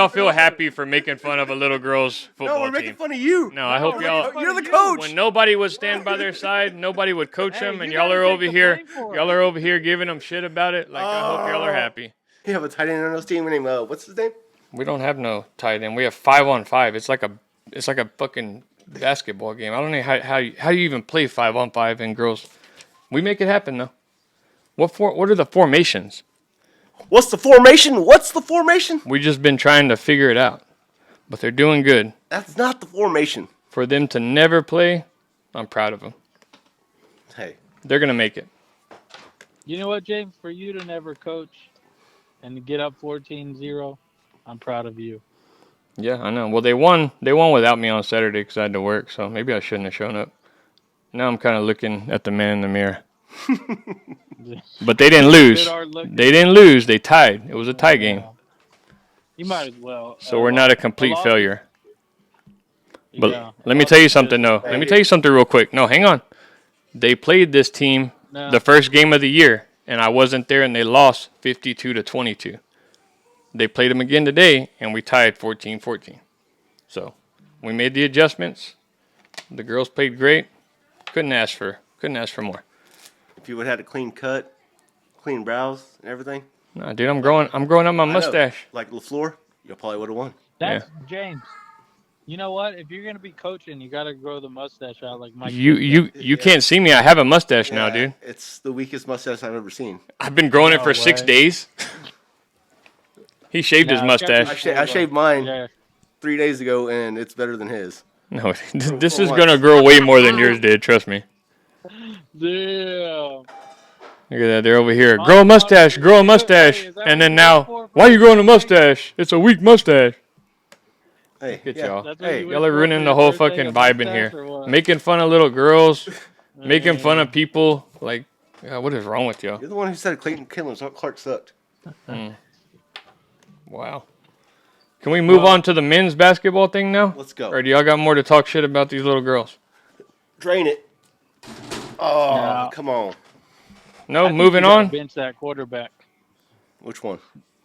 feel happy for making fun of a little girl's football team. No, we're making fun of you. No, I hope y'all. You're the coach. When nobody would stand by their side, nobody would coach them, and y'all are over here giving them shit about it. Like I hope y'all are happy. You have a tight end on this team named what's his name? We don't have no tight end. We have 5-on-5. It's like a fucking basketball game. I don't know how you even play 5-on-5 in girls. We make it happen though. What are the formations? What's the formation? We just been trying to figure it out. But they're doing good. That's not the formation. For them to never play, I'm proud of them. Hey. They're going to make it. You know what, James? For you to never coach and to get up 14-0, I'm proud of you. Yeah, I know. Well, they won without me on Saturday because I had to work, so maybe I shouldn't have shown up. Now I'm kind of looking at the man in the mirror. But they didn't lose. They didn't lose. They tied. It was a tie game. You might as well. So we're not a complete failure. But Yeah, let me tell you something, though. Let me tell you something real quick. No, hang on. They played this team the first game of the year, and I wasn't there, and they lost 52-22. They played them again today, and we tied 14-14. So we made the adjustments. The girls played great. Couldn't ask for more. If you would have had a clean cut, clean brows, and everything. Nah, dude, I'm growing up my mustache. Like LaFleur, you probably would have won. That's James. You know what? If you're gonna be coaching, you gotta grow the mustache out like Mike. You can't see me. I have a mustache now, dude. It's the weakest mustache I've ever seen. I've been growing it for 6 days. He shaved his mustache. I shaved mine 3 days ago, and it's better than his. No, this is gonna grow way more than yours did. Trust me. Damn. Look at that. They're over here. Grow a mustache. Grow a mustache. And then now, why are you growing a mustache? It's a weak mustache. Hey, look at y'all. Hey, Y'all are ruining the whole fucking vibe in here. Making fun of little girls. Making fun of people. Like, what is wrong with y'all? You're the one who said Clayton Clark sucked. Wow. Can we move on to the men's basketball thing now? Let's go. Or do y'all got more to talk shit about these little girls? Drain it. Oh, come on. No, moving on. Bench that quarterback. Which one?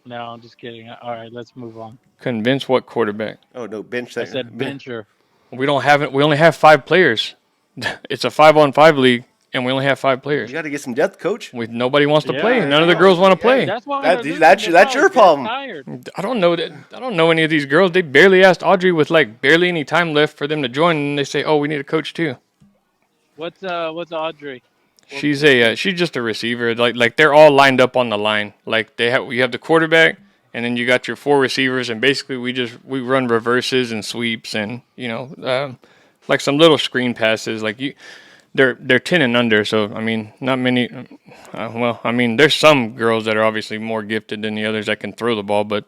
No, I'm just kidding. All right, let's move on. Convince what quarterback? Oh no, bench that. I said bencher. We only have 5 players. It's a 5-on-5 league, and we only have 5 players. You got to get some depth, coach. Nobody wants to play. None of the girls want to play. That's why that's your problem. I don't know any of these girls. They barely asked Audrey with like barely any time left for them to join, and they say, "Oh, we need a coach too." What's Audrey? She's just a receiver. Like they're all lined up on the line. Like you have the quarterback, and then you got your 4 receivers, and basically we run reverses and sweeps, and like some little screen passes. Like they're 10 and under, so I mean not many. There's some girls that are obviously more gifted than the others that can throw the ball, but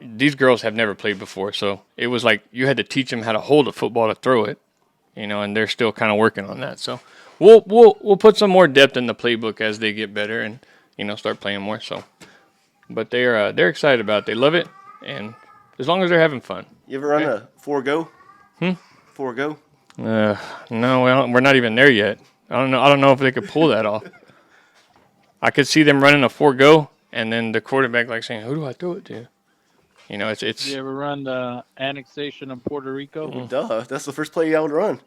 these girls have never played before, so it was like you had to teach them how to hold a football to throw it, and they're still kind of working on that. So. We'll put some more depth in the playbook as they get better and start playing more. So, but they're excited about it. They love it, and as long as they're having fun. You ever run a 4-go? 4-go? No, we're not even there yet. I don't know if they could pull that off. I could see them running a 4-go, and then the quarterback like saying, "Who do I throw it to?" It's. You ever run the annexation of Puerto Rico? Mm-hmm. Duh, that's the first play you would run.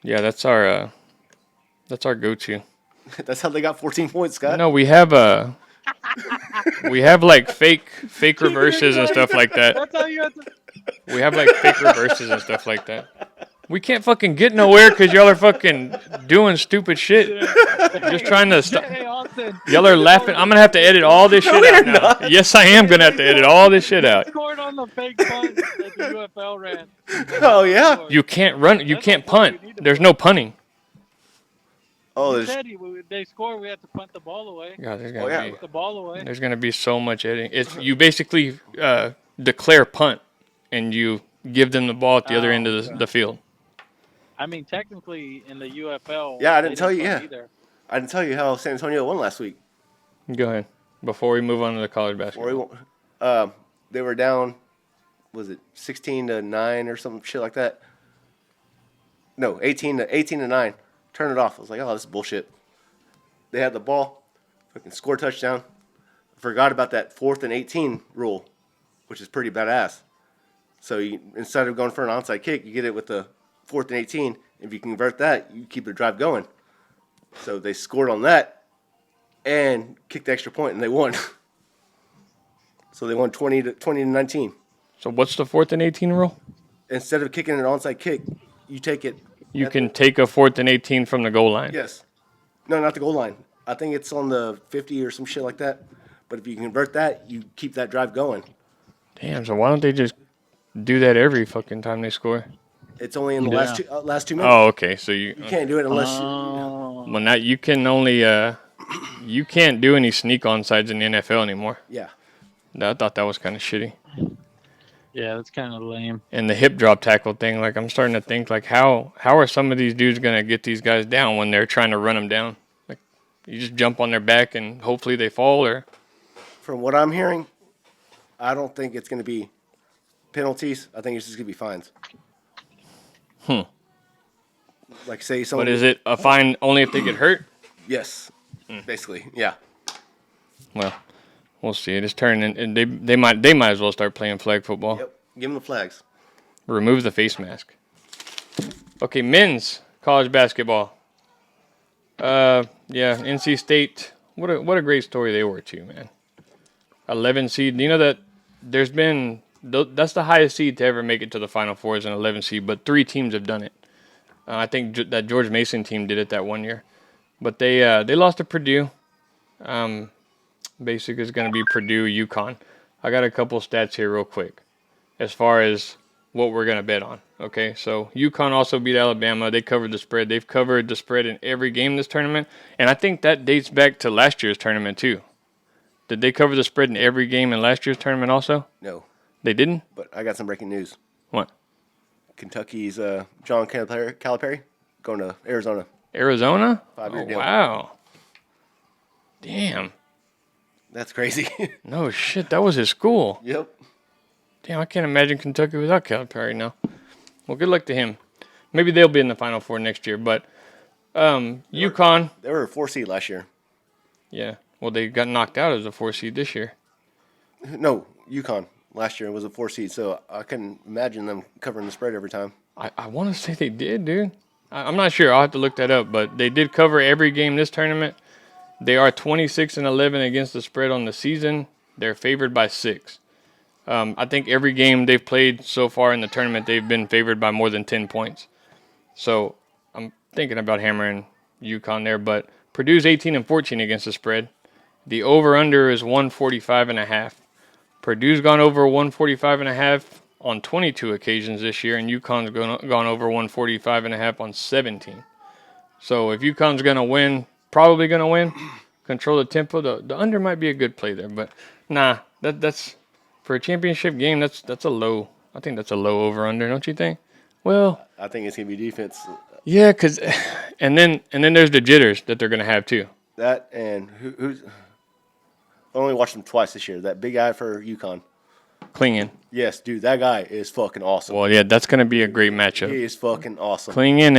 Yeah, that's our go-to. That's how they got 14 points, Scott. No, we have like fake reverses and stuff like that. That's how you have to. We have like fake reverses and stuff like that. We can't fucking get nowhere because y'all are fucking doing stupid shit. Just trying to stop. Hey, Austin. Y'all are laughing. I'm gonna have to edit all this shit out now. Yes, I am gonna have to edit all this shit out. Scored on the fake punt that the UFL ran. Oh yeah. You can't run. You can't punt. There's no punting. Oh, they score. We have to punt the ball away. God, there's gonna be Put the ball away. There's gonna be so much editing. You basically declare punt, and you give them the ball at the other end of the field. I mean, technically, in the UFL. Yeah, I didn't tell you. Yeah, Either. I didn't tell you how San Antonio won last week. Go ahead. Before we move on to the college basketball. They were down. Was it 16-9 or some shit like that? No, 18-9. Turn it off. I was like, oh, this is bullshit. They had the ball, fucking score touchdown. Forgot about that 4th and 18 rule, which is pretty badass. So instead of going for an onside kick, you get it with the 4th and 18. If you convert that, you keep the drive going. So they scored on that and kicked the extra point, and they won. So they won 20-19. So what's the 4th and 18 rule? Instead of kicking an onside kick, you take it. You can take a 4th and 18 from the goal line. Yes. No, not the goal line. I think it's on the 50 or some shit like that. But if you convert that, you keep that drive going. Damn, so why don't they just do that every fucking time they score? It's only in the last 2 minutes. Oh, okay. So you can't do it unless Well, now you can only you can't do any sneak onsides in the NFL anymore. Yeah. I thought that was kind of shitty. Yeah, that's kind of lame. And the hip drop tackle thing, like I'm starting to think, like how are some of these dudes gonna get these guys down when they're trying to run them down? Like You just jump on their back and hopefully they fall. Or From what I'm hearing, I don't think it's going to be penalties. I think it's just going to be fines. Like say someone. but is it a fine only if they get hurt? Yes. Basically, yeah. Well, we'll see. It is turning, and they might as well start playing flag football. Yep. Give them the flags. Remove the face mask. Okay, men's college basketball. Yeah, NC State. What a great story they were too, man. 11 seed. You know that there's been that's the highest seed to ever make it to the Final Four is an 11 seed, but 3 teams have done it. I think that George Mason team did it that one year, but they lost to Purdue. Basic is going to be Purdue, UConn. I got a couple stats here real quick as far as what we're going to bet on. Okay, so UConn also beat Alabama. They covered the spread. They've covered the spread in every game this tournament, and I think that dates back to last year's tournament too. Did they cover the spread in every game in last year's tournament also? No. They didn't? But I got some breaking news. What? Kentucky's John Calipari going to Arizona. Arizona? 5-year deal. Wow. Damn. That's crazy. No shit, that was his school. Yep. Damn, I can't imagine Kentucky without Calipari now. Well, good luck to him. Maybe they'll be in the Final Four next year, but UConn. They were a 4 seed last year. Yeah. Well, they got knocked out as a 4 seed this year. No, UConn last year was a 4 seed, so I couldn't imagine them covering the spread every time. I want to say they did, dude. I'm not sure. I'll have to look that up, but they did cover every game this tournament. They are 26-11 against the spread on the season. They're favored by 6. I think every game they've played so far in the tournament, they've been favored by more than 10 points. So I'm thinking about hammering UConn there, but Purdue's 18-14 against the spread. The over/under is 145.5. Purdue's gone over 145.5 on 22 occasions this year, and UConn's gone over 145.5 on 17. So if UConn's going to win, probably going to win, control the tempo, the under might be a good play there. But nah, that's for a championship game, that's a low. I think that's a low over/under, don't you think? Well, I think it's going to be defense. yeah, and then there's the jitters that they're going to have too. That and who's I only watched him twice this year. That big guy for UConn. Klingen. Yes, dude, that guy is fucking awesome. Well, yeah, that's going to be a great matchup. He is fucking awesome. Klingen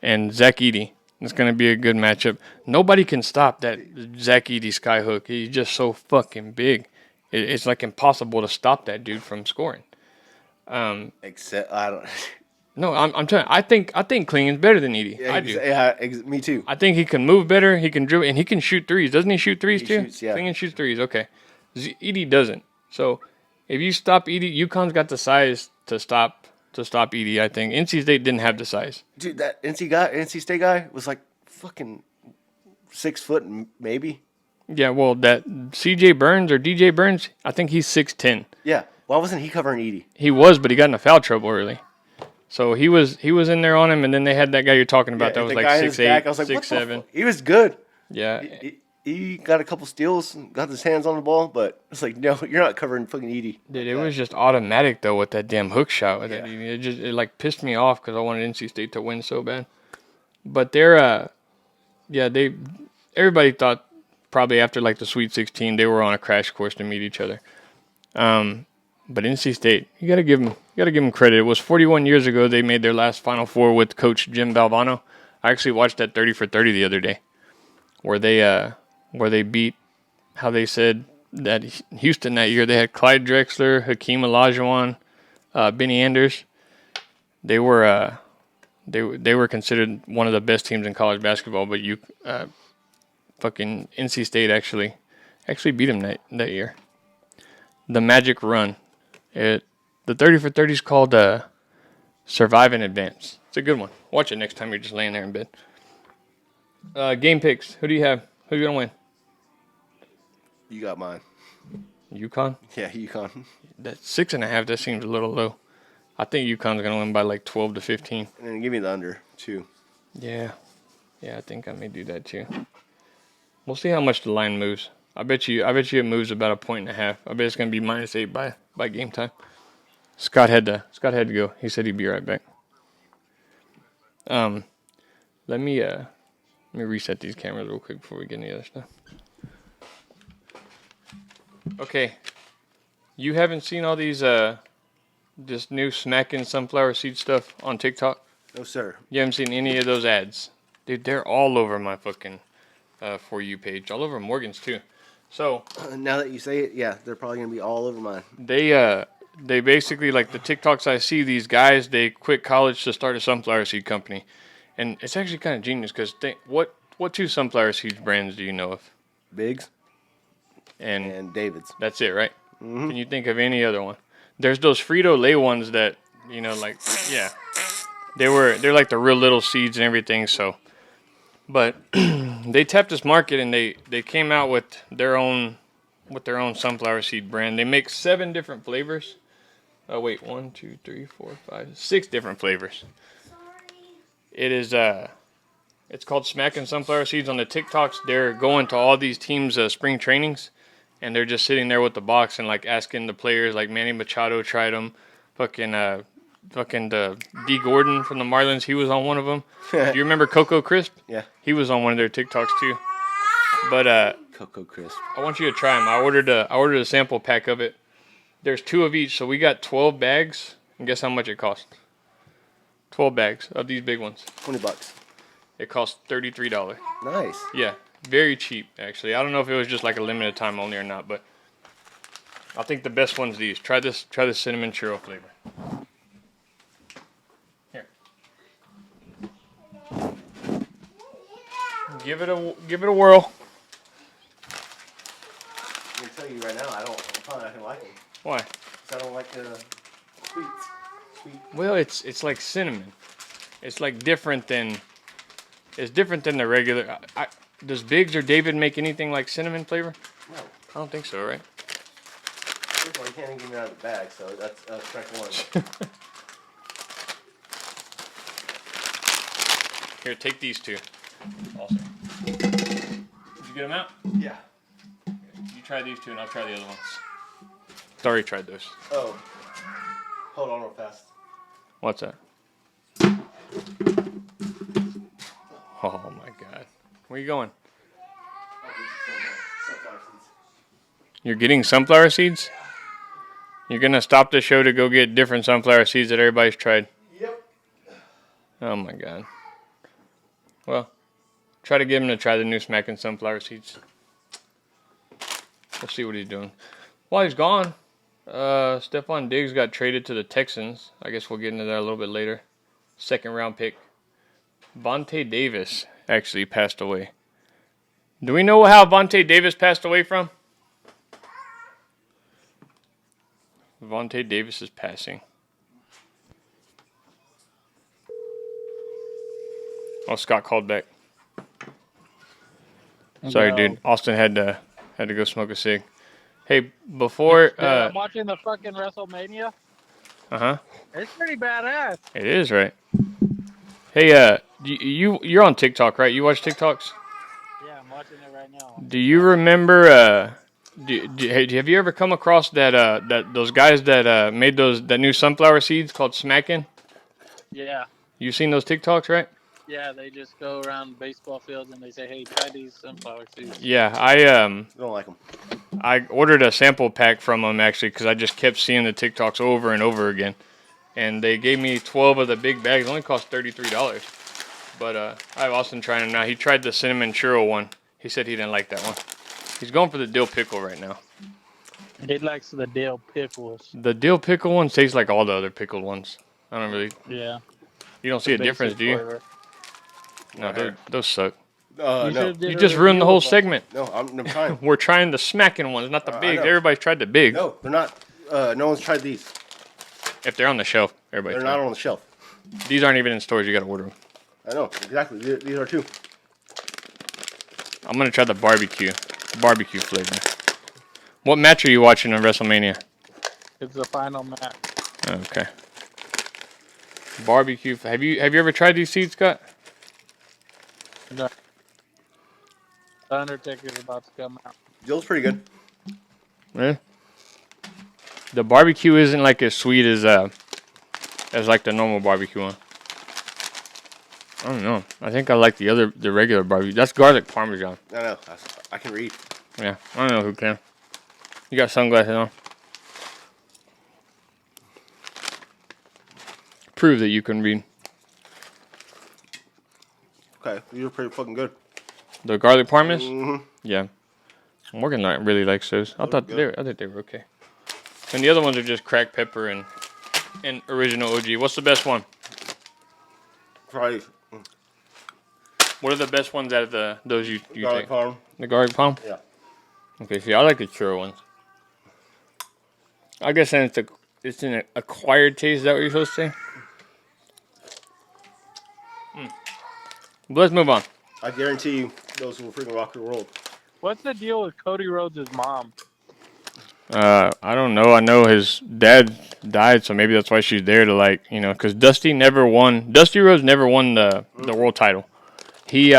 and Zach Edey. It's going to be a good matchup. Nobody can stop that Zach Edey skyhook. He's just so fucking big. It's like impossible to stop that dude from scoring. Except I don't. No, I'm telling you, I think Klingen's better than Edey. Yeah, I do. Yeah, me too. I think he can move better. He can dribble, and he can shoot threes. Doesn't he shoot threes too? Shoots, yeah. Klingen shoots threes. Okay, Edey doesn't. So if you stop Edey, UConn's got the size to stop Edey. I think NC State didn't have the size. Dude, that NC State guy was like fucking 6 foot maybe. Yeah, well, that C.J. Burns or D.J. Burns, I think he's 6'10". Yeah, why wasn't he covering Edey? He was, but he got into foul trouble early. So he was in there on him, and then they had that guy you're talking about that was like 6'8", 6'7". He was good. Yeah. He got a couple steals, got his hands on the ball, but it's like, no, you're not covering fucking Edey. Dude, it was just automatic though with that damn hook shot. With that, it like pissed me off because I wanted NC State to win so bad. But everybody thought probably after like the Sweet 16 they were on a crash course to meet each other. But NC State, you gotta give them credit. It was 41 years ago they made their last Final Four with Coach Jim Valvano. I actually watched that 30 for 30 the other day, where they beat, how they said that Houston that year. They had Clyde Drexler, Hakeem Olajuwon, Benny Anders. They were considered one of the best teams in college basketball. But fucking NC State actually beat them that year. The Magic Run. The 30 for 30 is called Survive and Advance. It's a good one. Watch it next time you're just laying there in bed. Game picks. Who do you have? Who's going to win? You got mine. UConn? Yeah, UConn. That 6.5, that seems a little low. I think UConn's going to win by like 12 to 15. And then give me the under, too. Yeah. Yeah, I think I may do that, too. We'll see how much the line moves. I bet you it moves about 1.5 points. I bet it's going to be -8 by game time. Scott had to go. He said he'd be right back. Let me Let me reset these cameras real quick before we get any other stuff. Okay. You haven't seen all these this new smacking sunflower seed stuff on TikTok? No, sir. You haven't seen any of those ads? Dude, they're all over my fucking For You page. All over Morgan's, too. So... now that you say it, yeah, they're probably going to be all over mine. They basically, like the TikToks I see, these guys, they quit college to start a sunflower seed company. And it's actually kind of genius because what two sunflower seed brands do you know of? Biggs And David's. That's it, right? Mm-hmm. Can you think of any other one? There's those Frito-Lay ones that, you know, like, yeah. They're like the real little seeds and everything, so. But they tapped this market and they came out with their own sunflower seed brand. They make 7 different flavors. Oh wait, 1, 2, 3, 4, 5, 6 different flavors. It is it's called Smacking Sunflower Seeds. On the TikToks, they're going to all these teams' spring trainings, and they're just sitting there with the box and like asking the players. Like Manny Machado tried them, fucking the D Gordon from the Marlins. He was on one of them. Do you remember Coco Crisp? Yeah. He was on one of their TikToks too. But Coco Crisp. I want you to try them. I ordered a sample pack of it. There's 2 of each, so we got 12 bags. And guess how much it cost? 12 bags of these big ones. $20. It cost $33. Nice. Yeah, very cheap actually. I don't know if it was just like a limited time only or not, but I think the best one's these. Try this cinnamon churro flavor. Here. Give it a whirl. I'm gonna tell you right now, I'm probably not gonna like them. Why? Because I don't like sweet. Well, it's like cinnamon. It's like different than the regular. Does Biggs or David make anything like cinnamon flavor? No. I don't think so, right? First of all, you can't even get me out of the bag, so that's strike 1. Here, take these 2. Also. Did you get them out? Yeah. You try these 2 and I'll try the other ones. Already tried those. Oh. Hold on real fast. What's that? Oh my god. Where you going? You're getting sunflower seeds? You're gonna stop the show to go get different sunflower seeds that everybody's tried? Yep. Oh my god. Well, try to get him to try the new Smacking Sunflower Seeds. We'll see what he's doing. While he's gone, Stephon Diggs got traded to the Texans. I guess we'll get into that a little bit later. 2nd round pick. Vontae Davis actually passed away. Do we know how Vontae Davis passed away from? Vontae Davis is passing. Oh, Scott called back. Sorry, dude. Austin had to go smoke a cig. Hey, before I'm watching the fucking Wrestle Mania. It's pretty badass. It is, right? Hey, you're on TikTok, right? You watch TikToks? Yeah, I'm watching it right now. Do you remember? Have you ever come across that those guys that made that new sunflower seeds called Smackin'? Yeah. You seen those TikToks, right? Yeah, they just go around baseball fields and they say, "Hey, try these sunflower seeds." Yeah, I don't like them. I ordered a sample pack from them actually because I just kept seeing the TikToks over and over again, and they gave me 12 of the big bags. It only cost $33, but I have Austin trying them now. He tried the cinnamon churro one. He said he didn't like that one. He's going for the dill pickle right now. He likes the dill pickles. The dill pickle ones taste like all the other pickled ones. I don't really. Yeah. You don't see a difference, do you? Flavor. No, those suck. No. You just ruined the whole segment. No, I'm trying. We're trying the smacking ones, not the bigs. Everybody's tried the bigs. No, they're not. No one's tried these. If they're on the shelf, everybody's They're not on the shelf. These aren't even in stores. You got to order them. I know, exactly. These are 2. I'm going to try the barbecue flavor. What match are you watching on WrestleMania? It's the final match. Okay. Barbecue. Have you ever tried these seeds, Scott? No. The Undertaker's about to come out. Dill's pretty good. Really? The barbecue isn't like as sweet as like the normal barbecue one. I don't know. I think I like the regular barbecue. That's garlic parmesan. I know. I can read. Yeah, I don't know who can. You got sunglasses on. Prove that you can read. Okay, these are pretty fucking good. The garlic parmes? Mm-hmm. Yeah. Morgan really likes those. I thought good. they were okay. And the other ones are just cracked pepper and original OG. What's the best one? Probably What are the best ones out of those you garlic take? parm. The garlic palm? Yeah. Okay, see, I like the churro ones. I guess then it's an acquired taste. Is that what you're supposed to say? But let's move on. I guarantee you, those will freaking rock your world. What's the deal with Cody Rhodes' mom? I don't know. I know his dad died, so maybe that's why she's there to because Dusty Rhodes never won the world title. He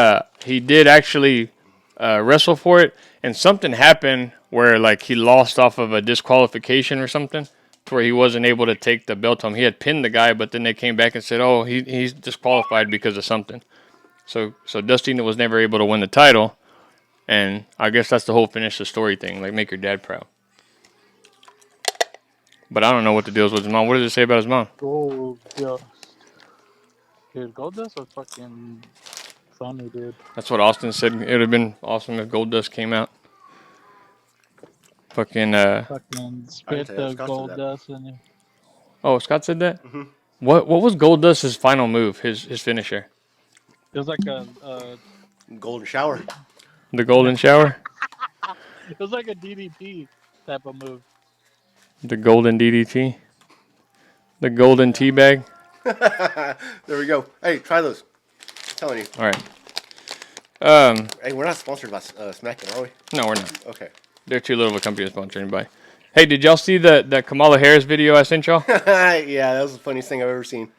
did actually wrestle for it, and something happened where he lost off of a disqualification or something, to where he wasn't able to take the belt home. He had pinned the guy, but then they came back and said, "Oh, he's disqualified because of something." So Dusty was never able to win the title, and I guess that's the whole finish the story thing, make your dad proud. But I don't know what the deal is with his mom. What does it say about his mom? Gold Dust. Dude, Gold Dust was fucking funny, dude. That's what Austin said. It would have been awesome if Goldust came out. Fucking spit the Gold Dust in you. Oh, Scott said that? Mm-hmm. What was Goldust's final move, his finisher? It was like a golden shower. The golden shower? It was like a DDT type of move. The golden DDT? The golden teabag? There we go. Hey, try those. I'm telling you. All right. Hey, we're not sponsored by SmackDown, are we? No, we're not. Okay. They're too little of a company to sponsor anybody. Hey, did y'all see the Kamala Harris video I sent y'all? Yeah, that was the funniest thing I've ever seen.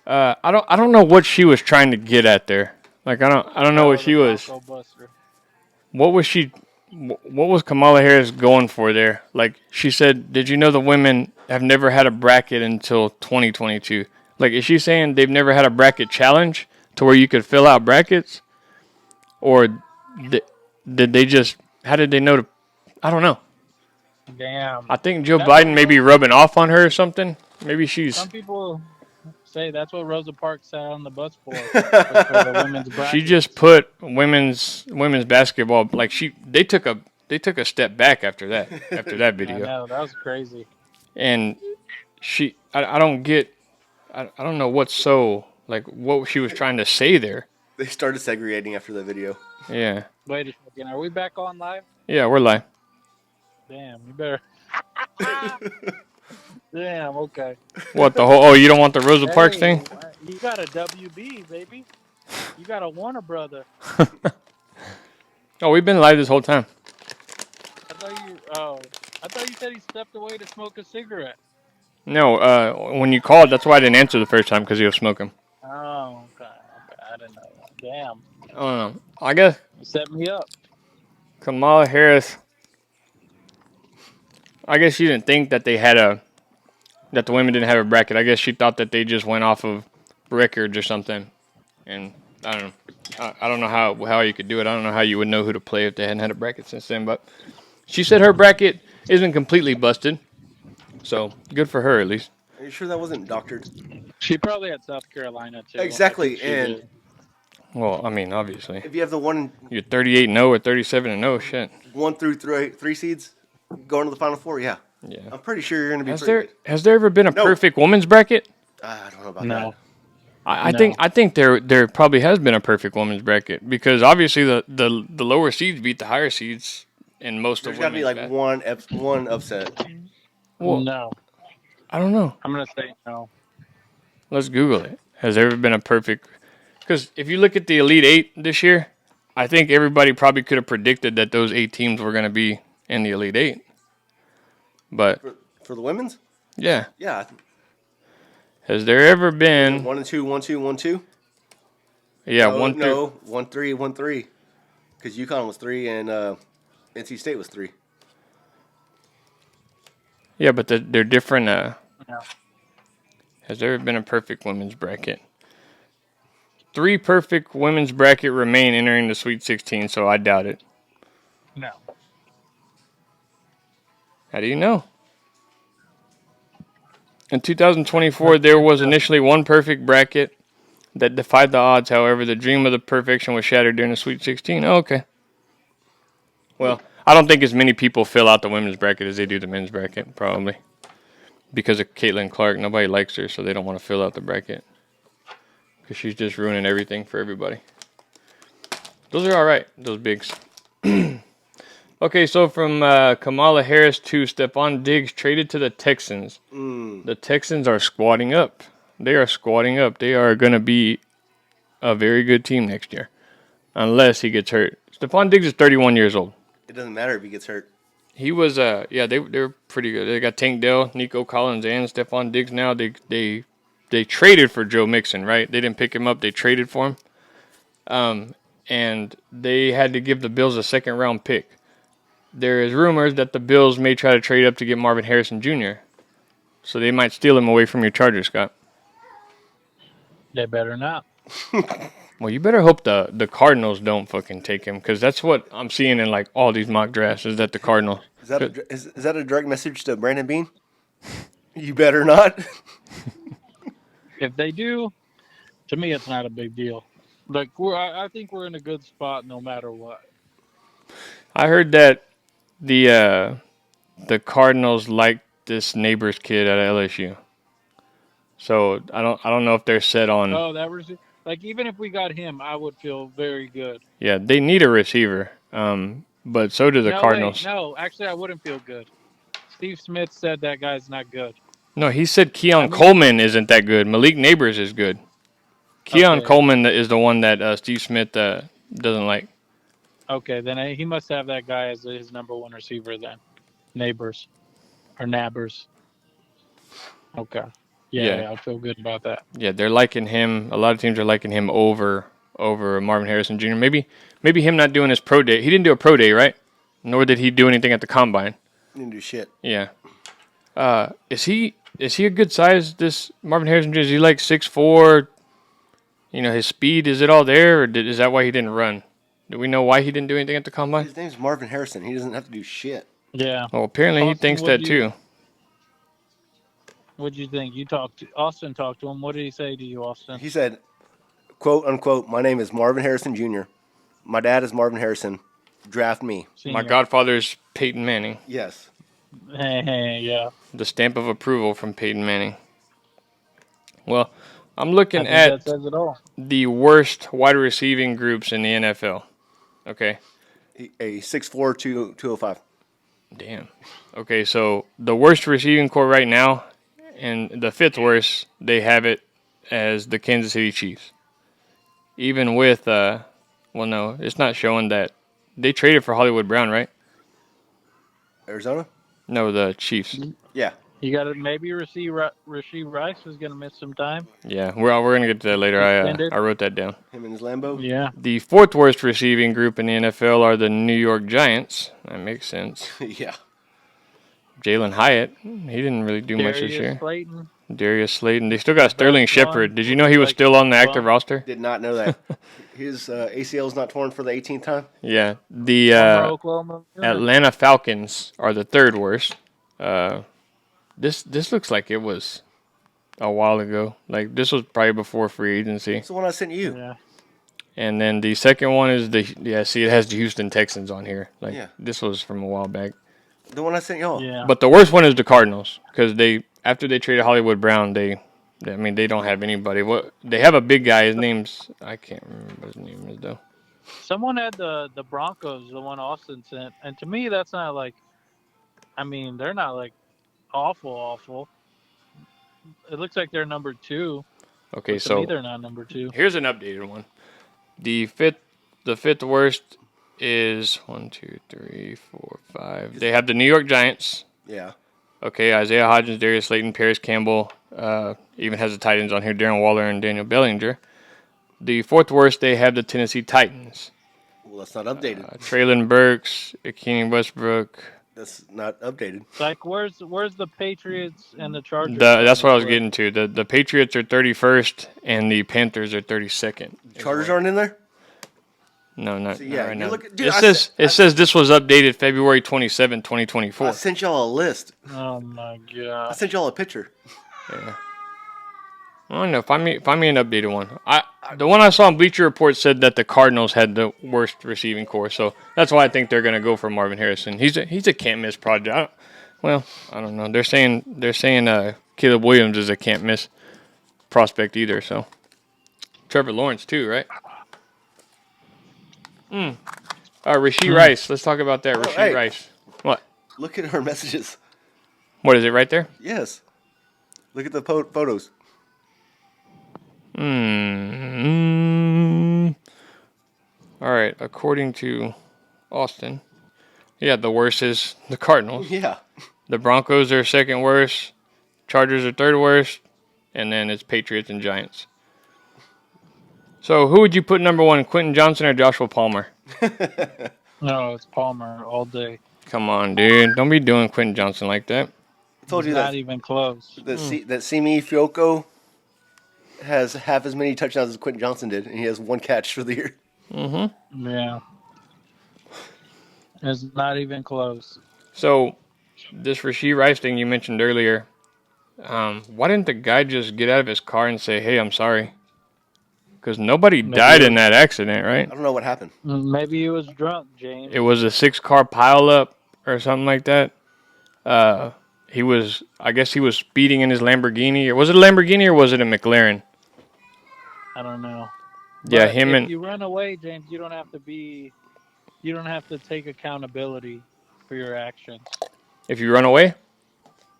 I don't know what she was trying to get at there. I don't know what she was. What was Kamala Harris going for there? She said, "Did you know the women have never had a bracket until 2022?" Is she saying they've never had a bracket challenge to where you could fill out brackets, or did they just? How did they know to? I don't know. Damn. I think Joe Biden may be rubbing off on her or something. Maybe she's. Some people say that's what Rosa Parks sat on the bus for the women's bracket. She just put women's basketball they took a step back after that video. I know, that was crazy. And I don't get I don't know what's so what she was trying to say there. They started segregating after the video. Yeah. Wait a second, are we back on live? Yeah, we're live. Damn, you better. Damn, okay. What the whole? Oh, you don't want the Rosa Parks thing? You got a WB, baby. You got a Warner brother. Oh, we've been live this whole time. I thought you said he stepped away to smoke a cigarette. No, when you called, that's why I didn't answer the first time, because he was smoking. Oh, okay. I didn't know that. Damn. I don't know. I guess You set me up. Kamala Harris. I guess she didn't think that that the women didn't have a bracket. I guess she thought that they just went off of records or something. And I don't know. I don't know how you could do it. I don't know how you would know who to play if they hadn't had a bracket since then. But she said her bracket isn't completely busted. So good for her, at least. Are you sure that wasn't doctored? She probably had South Carolina too. Exactly, and well, I mean, obviously, if you have the you're 38-0 or 37-0, shit. 1 through 3 seeds going to the Final Four, yeah. I'm pretty sure you're going to be. Has there ever been a perfect women's bracket? I don't know about that. I think there probably has been a perfect women's bracket, because obviously the lower seeds beat the higher seeds in most of women's. There's got to be one upset. Well, no. I don't know. I'm going to say no. Let's Google it. Has there ever been a perfect? Because if you look at the Elite Eight this year, I think everybody probably could have predicted that those 8 teams were going to be in the Elite Eight. But for the women's, yeah. Has there ever been 1 and 2, 1 2 1 2? Yeah, no, 1 no 1 3 1 3, because UConn was 3 and NC State was 3. Yeah, but they're different. No. Has there ever been a perfect women's bracket? 3 perfect women's bracket remain entering the Sweet 16, so I doubt it. No. How do you know? In 2024, there was initially 1 perfect bracket that defied the odds. However, the dream of the perfection was shattered during the Sweet 16. Oh, okay. Well, I don't think as many people fill out the women's bracket as they do the men's bracket, probably. Because of Caitlin Clark. Nobody likes her, so they don't want to fill out the bracket. Because she's just ruining everything for everybody. Those are all right, those bigs. Okay, so from Kamala Harris to Stephon Diggs traded to the Texans. The Texans are squatting up. They are squatting up. They are going to be a very good team next year. Unless he gets hurt. Stephon Diggs is 31 years old. It doesn't matter if he gets hurt. He was, they're pretty good. They got Tank Dell, Nico Collins, and Stephon Diggs now. They traded for Joe Mixon, right? They didn't pick him up. They traded for him. And they had to give the Bills a 2nd-round pick. There is rumors that the Bills may try to trade up to get Marvin Harrison Jr. So they might steal him away from your Chargers, Scott. They better not. Well, you better hope the Cardinals don't fucking take him, because that's what I'm seeing in like all these mock drafts is that the Cardinals. Is that a direct message to Brandon Bean? You better not. If they do, to me, it's not a big deal. Like I think we're in a good spot no matter what. I heard that the Cardinals like this neighbor's kid at LSU. So I don't know if they're set on. Oh, that was like even if we got him, I would feel very good. Yeah, they need a receiver. But so do the Cardinals. No, actually, I wouldn't feel good. Steve Smith said that guy's not good. No, he said Keon Coleman isn't that good. Malik Neighbors is good. Keon Coleman is the one that Steve Smith doesn't like. Okay, then he must have that guy as his number 1 receiver then. Neighbors. Or Nabbers. Okay. Yeah, I feel good about that. Yeah, they're liking him. A lot of teams are liking him over Marvin Harrison Jr. Maybe him not doing his pro day. He didn't do a pro day, right? Nor did he do anything at the combine. He didn't do shit. Yeah. Is he a good size, this Marvin Harrison Jr.? Is he like 6'4"? You know, his speed, is it all there, or is that why he didn't run? Do we know why he didn't do anything at the combine? His name's Marvin Harrison. He doesn't have to do shit. Yeah. Well, apparently he thinks that too. What'd you think? Austin talked to him. What did he say to you, Austin? He said, quote unquote, my name is Marvin Harrison Jr. My dad is Marvin Harrison. Draft me. Senior. My godfather's Peyton Manning. Yes. Yeah. The stamp of approval from Peyton Manning. Well, I'm looking at that says it all. The worst wide receiving groups in the NFL. Okay. A 6'4", 205. Damn. Okay, so the worst receiving core right now, and the 5th worst, they have it as the Kansas City Chiefs. Even with, well, no, it's not showing that. They traded for Hollywood Brown, right? Arizona? No, the Chiefs. Yeah. You got to maybe Rasheed Rice is going to miss some time. Yeah, we're going to get to that later. I wrote that down. Him and his Lambo? Yeah. The 4th worst receiving group in the NFL are the New York Giants. That makes sense. Yeah. Jalen Hyatt, he didn't really do much this year. Slayton. Darius Slayton. They still got Sterling Shepard. Did you know he was still on the active roster? Did not know that. His ACL's not torn for the 18th time? Yeah. The Atlanta Falcons are the 3rd worst. This looks like it was a while ago. Like, this was probably before free agency. It's the one I sent you. Yeah. And then the second one is it has the Houston Texans on here. Like, this was from a while back. The one I sent y'all. Yeah. But the worst one is the Cardinals, because after they traded Hollywood Brown, they don't have anybody. They have a big guy. His name's, I can't remember what his name is though. Someone had the Broncos, the one Austin sent, and to me that's not like, I mean, they're not like awful. It looks like they're number 2. Okay, so to me, they're not number 2. Here's an updated one. The fifth worst is 1, 2, 3, 4, 5. They have the New York Giants. Yeah. Okay, Isaiah Hodgins, Darius Slayton, Paris Campbell, even has the tight ends on here, Darren Waller and Daniel Bellinger. The 4th worst, they have the Tennessee Titans. Well, that's not updated. Traylon Burks, Akeem Westbrook, That's not updated. Like, where's the Patriots and the Chargers? That's what I was getting to. The Patriots are 31st and the Panthers are 32nd. Chargers aren't in there? No, not right now. Looking, dude, It says this was updated February 27, 2024. I sent y'all a list. Oh my god! I sent y'all a picture. Yeah. I don't know. Find me an updated one. The one I saw on Bleacher Report said that the Cardinals had the worst receiving core, so that's why I think they're gonna go for Marvin Harrison. He's a can't miss project. I don't know. They're saying Caleb Williams is a can't miss prospect either. So Trevor Lawrence too, right? Rasheed Rice. Let's talk about that. Rasheed Rice. What? Look at our messages. What is it right there? Yes. Look at the photos. All right. According to Austin, the worst is the Cardinals. Yeah. The Broncos are second worst. Chargers are third worst. And then it's Patriots and Giants. So who would you put number one, Quentin Johnson or Joshua Palmer? No, it's Palmer all day. Come on, dude. Don't be doing Quentin Johnson like that. I told you not even close. That Simi Fioco has half as many touchdowns as Quentin Johnson did, and he has one catch for the year. Mm-hmm. Yeah. It's not even close. So, this Rasheed Rice thing you mentioned earlier, why didn't the guy just get out of his car and say, hey, I'm sorry? Because nobody died in that accident, right? I don't know what happened. Maybe he was drunk, James. It was a 6-car pileup or something like that. I guess he was speeding in his Lamborghini. Or was it a Lamborghini or was it a McLaren? I don't know. Yeah, but if you run away, James, you don't have to take accountability for your actions. If you run away?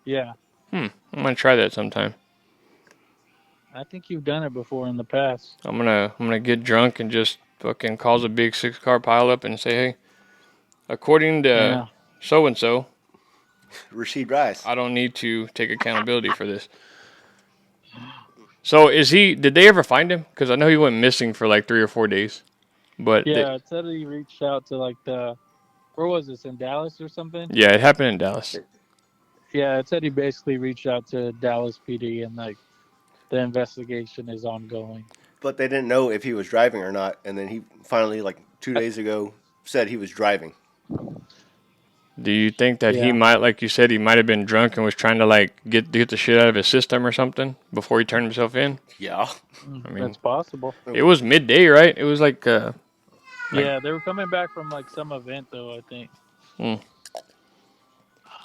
Yeah. I'm gonna try that sometime. I think you've done it before in the past. I'm gonna get drunk and just fucking cause a big 6-car pileup and say, hey, according to so and so, Rasheed Rice, I don't need to take accountability for this. So did they ever find him? Because I know he went missing for like 3 or 4 days. But it said he reached out to where was this, in Dallas or something? Yeah, it happened in Dallas. Yeah, it said he basically reached out to Dallas PD and the investigation is ongoing. But they didn't know if he was driving or not, and then he finally, 2 days ago, said he was driving. Do you think that he might, like you said, he might have been drunk and was trying to get the shit out of his system or something before he turned himself in? Yeah. I mean, that's possible. It was midday, right? It was yeah, they were coming back from some event though, I think.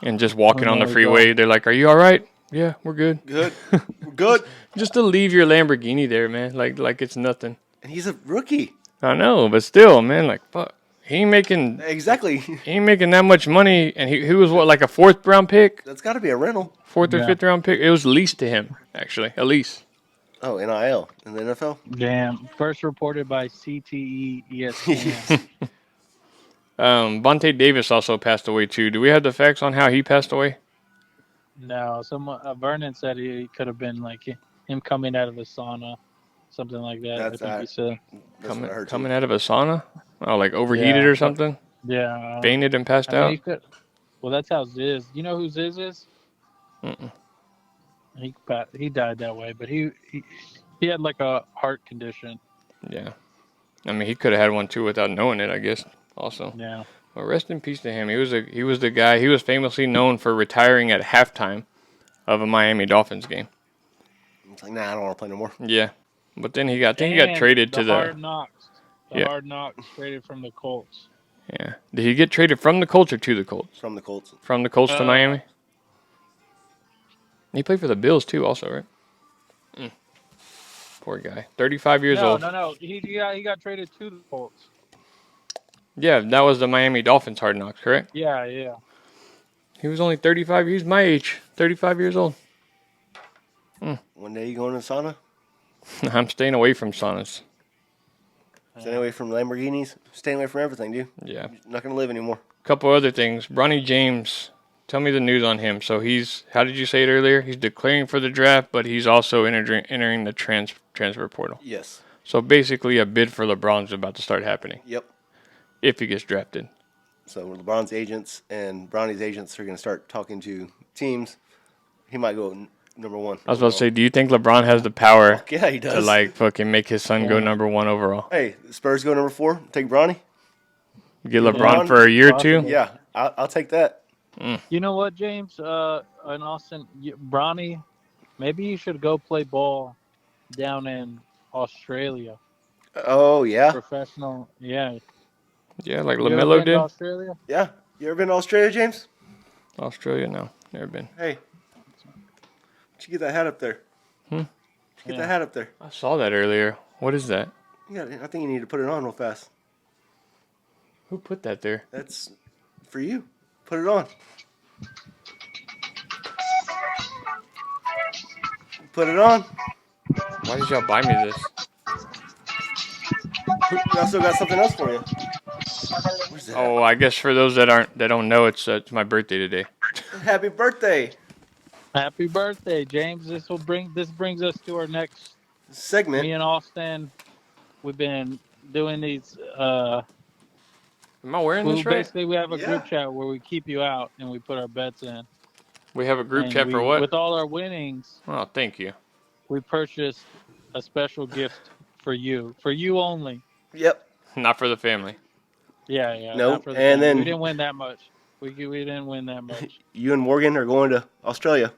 And just walking on the freeway, they're like, "Are you all right?" Yeah, we're good. Good. We're good. Just to leave your Lamborghini there, man, like it's nothing. And he's a rookie. I know, but still, man, fuck. He ain't making that much money, and he was what, a 4th round pick? That's got to be a rental. 4th or 5th round pick. It was leased to him, actually, a lease. Oh, NIL in the NFL. Damn. First reported by CTE ESPN. Vontae Davis also passed away too. Do we have the facts on how he passed away? No, Vernon said he could have been him coming out of a sauna, something like that. I think he said coming out of a sauna. Oh, overheated or something? Yeah. Fainted and passed out? Well, that's how Ziz. You know who Ziz is? Mm-mm. He died that way, but he had a heart condition. Yeah. I mean, he could have had one too without knowing it, I guess, also. Yeah. Well, rest in peace to him. He was the guy. He was famously known for retiring at halftime of a Miami Dolphins game. It's nah, I don't want to play no more. Yeah. But then he got traded to the Hard Knocks. Hard Knocks traded from the Colts. Yeah. Did he get traded from the Colts or to the Colts? From the Colts. From the Colts to Miami? He played for the Bills too, also, right? Poor guy. 35 years old. No. He got traded to the Colts. Yeah, that was the Miami Dolphins Hard Knocks, correct? Yeah. He was only 35. He's my age. 35 years old. One day you going to sauna? I'm staying away from saunas. Staying away from Lamborghinis? Staying away from everything, dude. Yeah. You're not going to live anymore. Couple other things. Bronny James, tell me the news on him. So how did you say it earlier? He's declaring for the draft, but he's also entering the transfer portal. Yes. So basically a bid for LeBron's about to start happening. Yep. If he gets drafted. So LeBron's agents and Bronny's agents are going to start talking to teams. He might go number one. I was about to say, do you think LeBron has the power Fuck yeah, he does. to like fucking make his son go number 1 overall? Hey, the Spurs go number 4. Take Bronny. Get LeBron for a year or two? Yeah, I'll take that. You know what, James? In Austin, Bronny, maybe you should go play ball down in Australia. Oh, yeah. Professional, yeah. Yeah, like You ever LaMelo been to did. Australia? Yeah. You ever been to Australia, James? Australia, no. Never been. Hey. Did you get that hat up there? Get that hat up there. I saw that earlier. What is that? Yeah, I think you need to put it on real fast. Who put that there? That's for you. Put it on. Put it on. Why did y'all buy me this? I still got something else for you. Where's that? Oh, I guess for those that don't know, it's my birthday today. Happy birthday. Happy birthday, James. This brings us to our next Segment. Me and Austin, we've been doing these. Am I wearing this right? Basically, we have a group chat where we keep you out and we put our bets in. We have a group And chat for what? With all our winnings, Oh, thank you. we purchased a special gift for you only. Yep. Not for the family. Yeah. Nope. We And then didn't win that much. We didn't win that much. you and Morgan are going to Australia.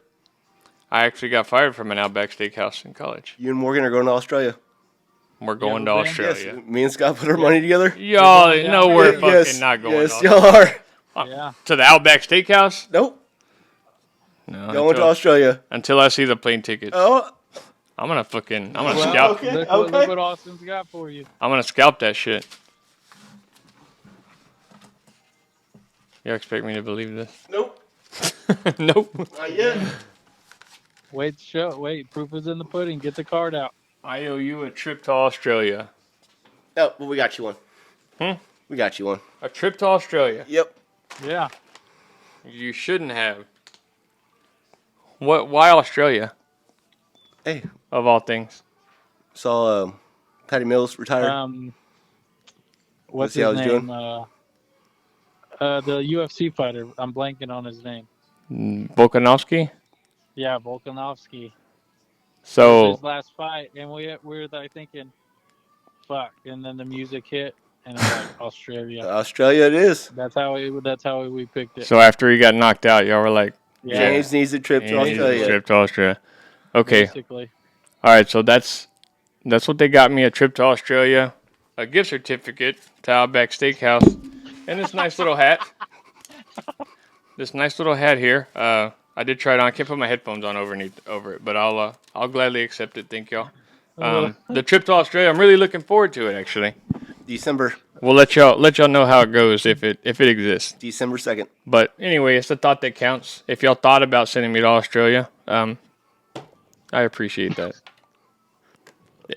I actually got fired from an Outback steakhouse in college. You and Morgan are going to Australia. We're going to ever been? Australia. Yes. Me and Scott put our money together. Y'all going know down we're there. fucking not going Yes, to y'all are. Yeah. To the Outback Steakhouse? Nope. No. Going to Australia. Until I see the plane tickets. Oh. I'm gonna scalp. Okay. Look what Austin's got for you. I'm gonna scalp that shit. You expect me to believe this? Nope. Nope. Not yet. Wait, proof is in the pudding. Get the card out. I owe you a trip to Australia. Oh, well, we got you one. We got you one. A trip to Australia. Yep. Yeah. You shouldn't have. What? Why Australia? Hey. Of all things. Saw Patty Mills retired. What's see how his he's name? doing? The UFC fighter. I'm blanking on his name. Volkanovski? Yeah, Volkanovski. So His last fight, and we were like thinking, fuck, and then the music hit, and it's like Australia. Australia it is. That's how we picked it. So after he got knocked out, y'all were like, James needs a trip to Australia. Trip to Australia. Okay. Basically. All right, so that's what they got me, a trip to Australia, a gift certificate to Outback Steakhouse, and this nice little hat. This nice little hat here. I did try it on. I can't put my headphones on over it, but I'll gladly accept it. Thank y'all. The trip to Australia, I'm really looking forward to it. Actually, December. we'll let y'all know how it goes if it exists. December 2nd. But anyway, it's the thought that counts. If y'all thought about sending me to Australia, I appreciate that.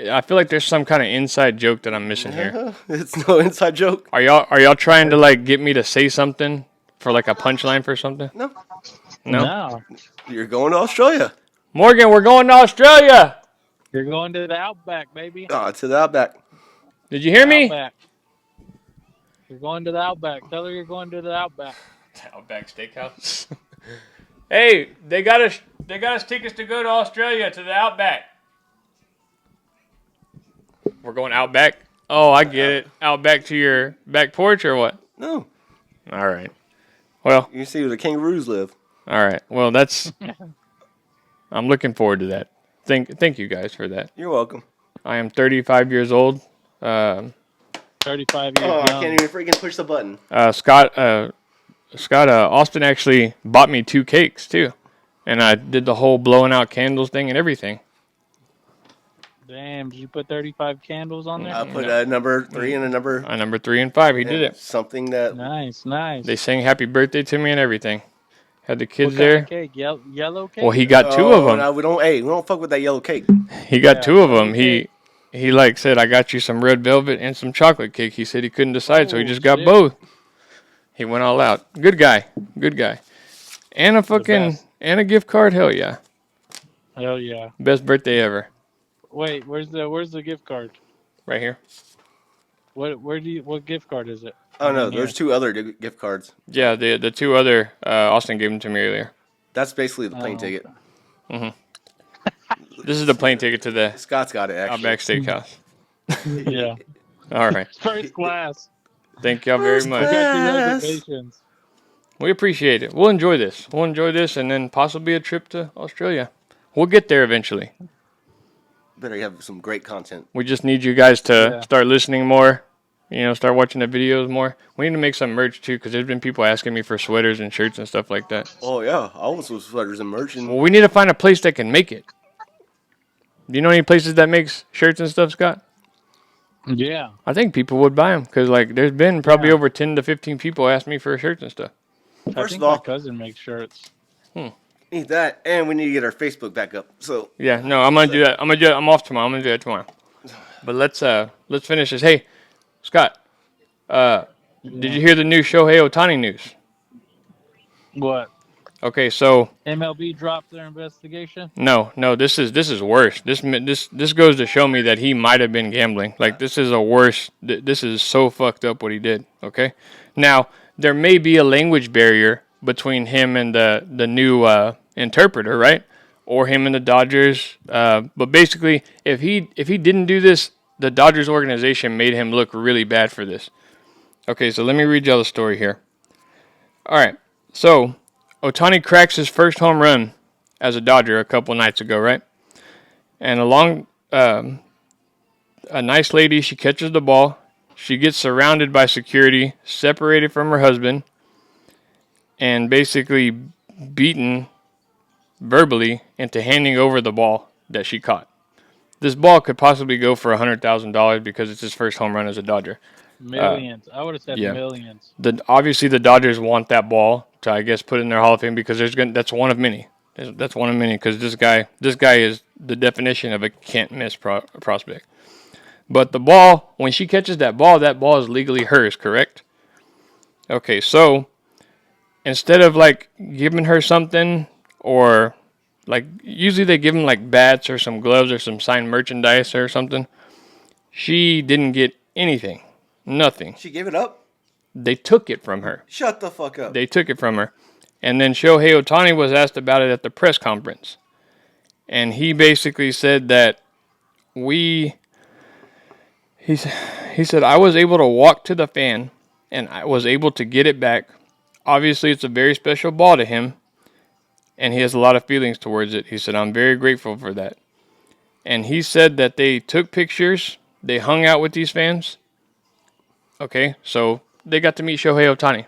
I feel like there's some kind of inside joke that I'm missing here. It's no inside joke. Are y'all trying to like get me to say something for like a punchline for something? No. You're going to Australia. Morgan, we're going to Australia. You're going to the Outback, baby. To the Outback. Did you hear me? Outback. You're going to the Outback. Tell her you're going to the Outback. Outback Steakhouse. Hey, they got us tickets to go to Australia to the Outback. We're going Outback? Oh, I get it. Outback to your back porch or what? No. All right. Well, You can see where the kangaroos live. all right. Well, I'm looking forward to that. Thank you guys for that. You're welcome. I am 35 years old. 35 years Oh, I young. can't even freaking push the button. Scott, Austin actually bought me 2 cakes too, and I did the whole blowing out candles thing and everything. Damn, did you put 35 candles on there? I put a number 3 and a number. Number 3 and 5, he did it. Something that. Nice. They sang happy birthday to me and everything. Had the kids What there. kind of cake? Yellow cake? Well, he got 2 of them. No, we don't fuck with that yellow cake. He got 2 of them. okay. He like said, I got you some red velvet and some chocolate cake. He said he couldn't decide, so he Oh, just got shit. both. He went all out. Good guy. And a gift card. Hell yeah. Hell yeah. Best birthday ever. Wait, where's the gift card? Right here. What gift card is it? Oh no, there's 2 other gift cards. Yeah, the 2 other Austin gave them to me earlier. That's basically the plane ticket. This is the plane ticket to the Scott's got it actually. Outback Steakhouse. Yeah. All right. First class. Thank y'all very much. Got your reservations. We appreciate it. We'll enjoy this. We'll enjoy this and then possibly a trip to Australia. We'll get there eventually. Better have some great content. We just need you guys to start listening more. Start watching the videos more. We need to make some merch too, because there's been people asking me for sweaters and shirts and stuff like that. Oh yeah, I want some sweaters and merch. Well, we need to find a place that can make it. Do you know any places that makes shirts and stuff, Scott? Yeah. I think people would buy them because, there's been probably over 10 to 15 people ask me for shirts and stuff. First of all, my cousin makes shirts. Need that, and we need to get our Facebook back up. So yeah, no, I'm gonna do that. I'm off tomorrow. I'm gonna do that tomorrow. But let's finish this. Hey, Scott, did you hear the new Shohei Ohtani news? What? Okay, so MLB dropped their investigation? No, this is worse. This goes to show me that he might have been gambling. This is a worse. This is so fucked up what he did. Okay, now there may be a language barrier between him and the new interpreter, right? Or him and the Dodgers. But basically, if he didn't do this, the Dodgers organization made him look really bad for this. Okay, so let me read y'all the story here. All right, so Ohtani cracks his first home run as a Dodger a couple nights ago, right? And along a nice lady, she catches the ball. She gets surrounded by security, separated from her husband, and basically beaten verbally into handing over the ball that she caught. This ball could possibly go for $100,000 because it's his first home run as a Dodger. Millions. I would have said millions. Obviously, the Dodgers want that ball to, I guess, put in their Hall of Fame because that's one of many. That's one of many because this guy is the definition of a can't miss prospect. But the ball, when she catches that ball is legally hers, correct? Okay, so instead of giving her something, or usually they give them bats or some gloves or some signed merchandise or something, she didn't get anything. Nothing. She gave it up? They took it from her. Shut the fuck up. They took it from her. And then Shohei Ohtani was asked about it at the press conference. And he basically said that he said, I was able to walk to the fan and I was able to get it back. Obviously, it's a very special ball to him. And he has a lot of feelings towards it. He said, I'm very grateful for that. And he said that they took pictures. They hung out with these fans. Okay, so they got to meet Shohei Ohtani.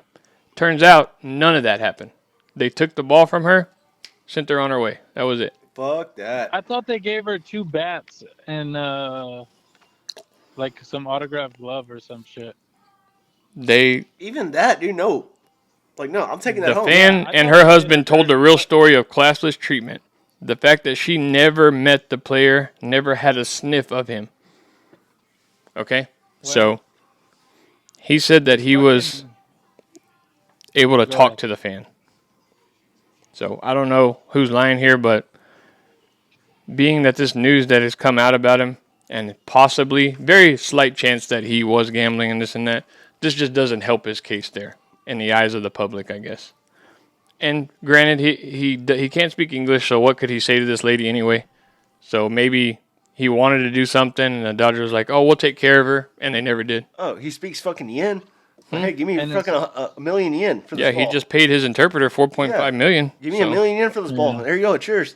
Turns out, none of that happened. They took the ball from her, sent her on her way. That was it. Fuck that. I thought they gave her 2 bats and some autographed glove or some shit. Even that, dude, no. No, I'm taking that home. The fan and her husband told the real story of classless treatment. The fact that she never met the player, never had a sniff of him. Okay? Well, so he said that he was able to talk to the fan. So I don't know who's lying here, but being that this news that has come out about him, and possibly, very slight chance that he was gambling and this and that, this just doesn't help his case there in the eyes of the public, I guess. And granted, he can't speak English, so what could he say to this lady anyway? So maybe he wanted to do something, and the Dodgers was like, oh, we'll take care of her, and they never did. Oh, he speaks fucking yen? Hey, give me fucking a million yen for this ball. Yeah, he just paid his interpreter $4.5 million. Give me a million yen for this ball. There you go, cheers.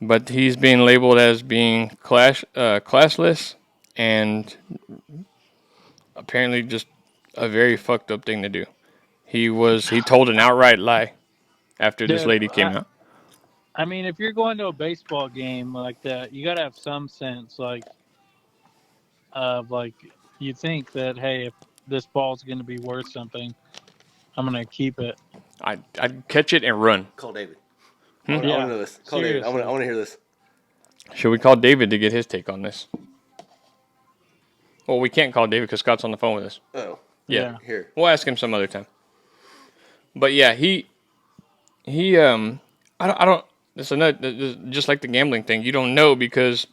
But he's being labeled as being classless, and apparently just a very fucked up thing to do. He told an outright lie after this lady came out. I mean, if you're going to a baseball game like that, you gotta have some sense, you think that, hey, if this ball's gonna be worth something, I'm gonna keep it. I'd catch it and run. Call David. Yeah, I want to know this. Call David. I want to hear this. Should we call David to get his take on this? Well, we can't call David because Scott's on the phone with us. Oh. Yeah. Here. We'll ask him some other time. But yeah, I don't. It's another, just like the gambling thing. You don't know because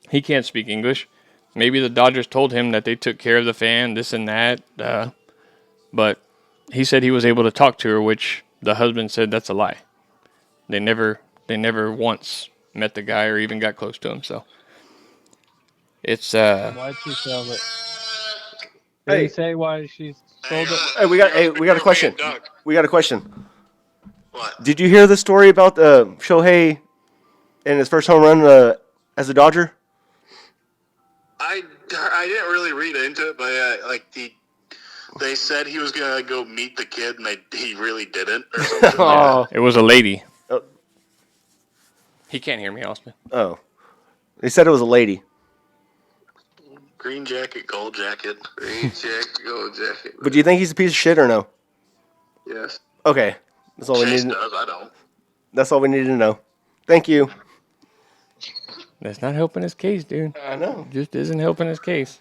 he can't speak English. Maybe the Dodgers told him that they took care of the fan, this and that. But he said he was able to talk to her, which the husband said that's a lie. They never once met the guy or even got close to him. So it's Why'd she sell it? Did Hey. he say why she sold it? Hey, we got a question. We got a question. What? Did you hear the story about Shohei and his first home run as a Dodger? I didn't really read into it, but they said he was gonna go meet the kid, and he really didn't, or something. Oh. it was a lady. Oh. He can't hear me, Austin. Oh. They said it was a lady. Green jacket, gold jacket. Green jacket, gold jacket. But do you think he's a piece of shit or no? Yes. Okay. That's all we Chase need. does. I don't. That's all we need to know. Thank you. That's not helping his case, dude. I know. Just isn't helping his case.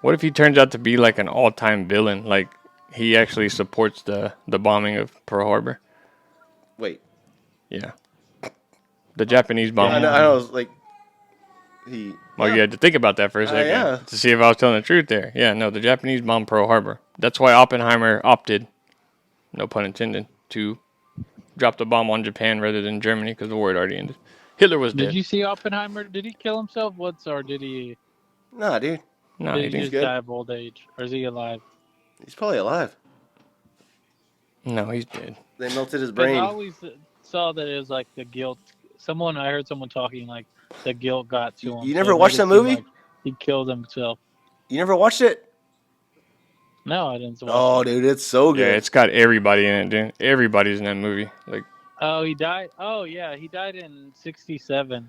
What if he turns out to be like an all-time villain? Like he actually supports the bombing of Pearl Harbor? Wait. Yeah. The Japanese bombing. I know. Like he. Well, you had to think about that for a second yeah. to see if I was telling the truth there. Yeah, no, the Japanese bombed Pearl Harbor. That's why Oppenheimer opted, no pun intended, to drop the bomb on Japan rather than Germany because the war had already ended. Hitler was dead. Did you see Oppenheimer? Did he kill himself? Or did he? Nah, dude. No, Did he he didn't. just die of old age, or is he alive? He's probably alive. No, he's dead. They melted his 'Cause brain. I always saw that it was like the guilt. I heard someone talking like the guilt got to him. You so never it watched made it that seem movie? like he killed himself. You never watched it? No, I didn't watch Oh, it. dude, it's so good. Yeah, it's got everybody in it, dude. Everybody's in that movie. Like, Oh, he died. Oh, yeah, he died in '67.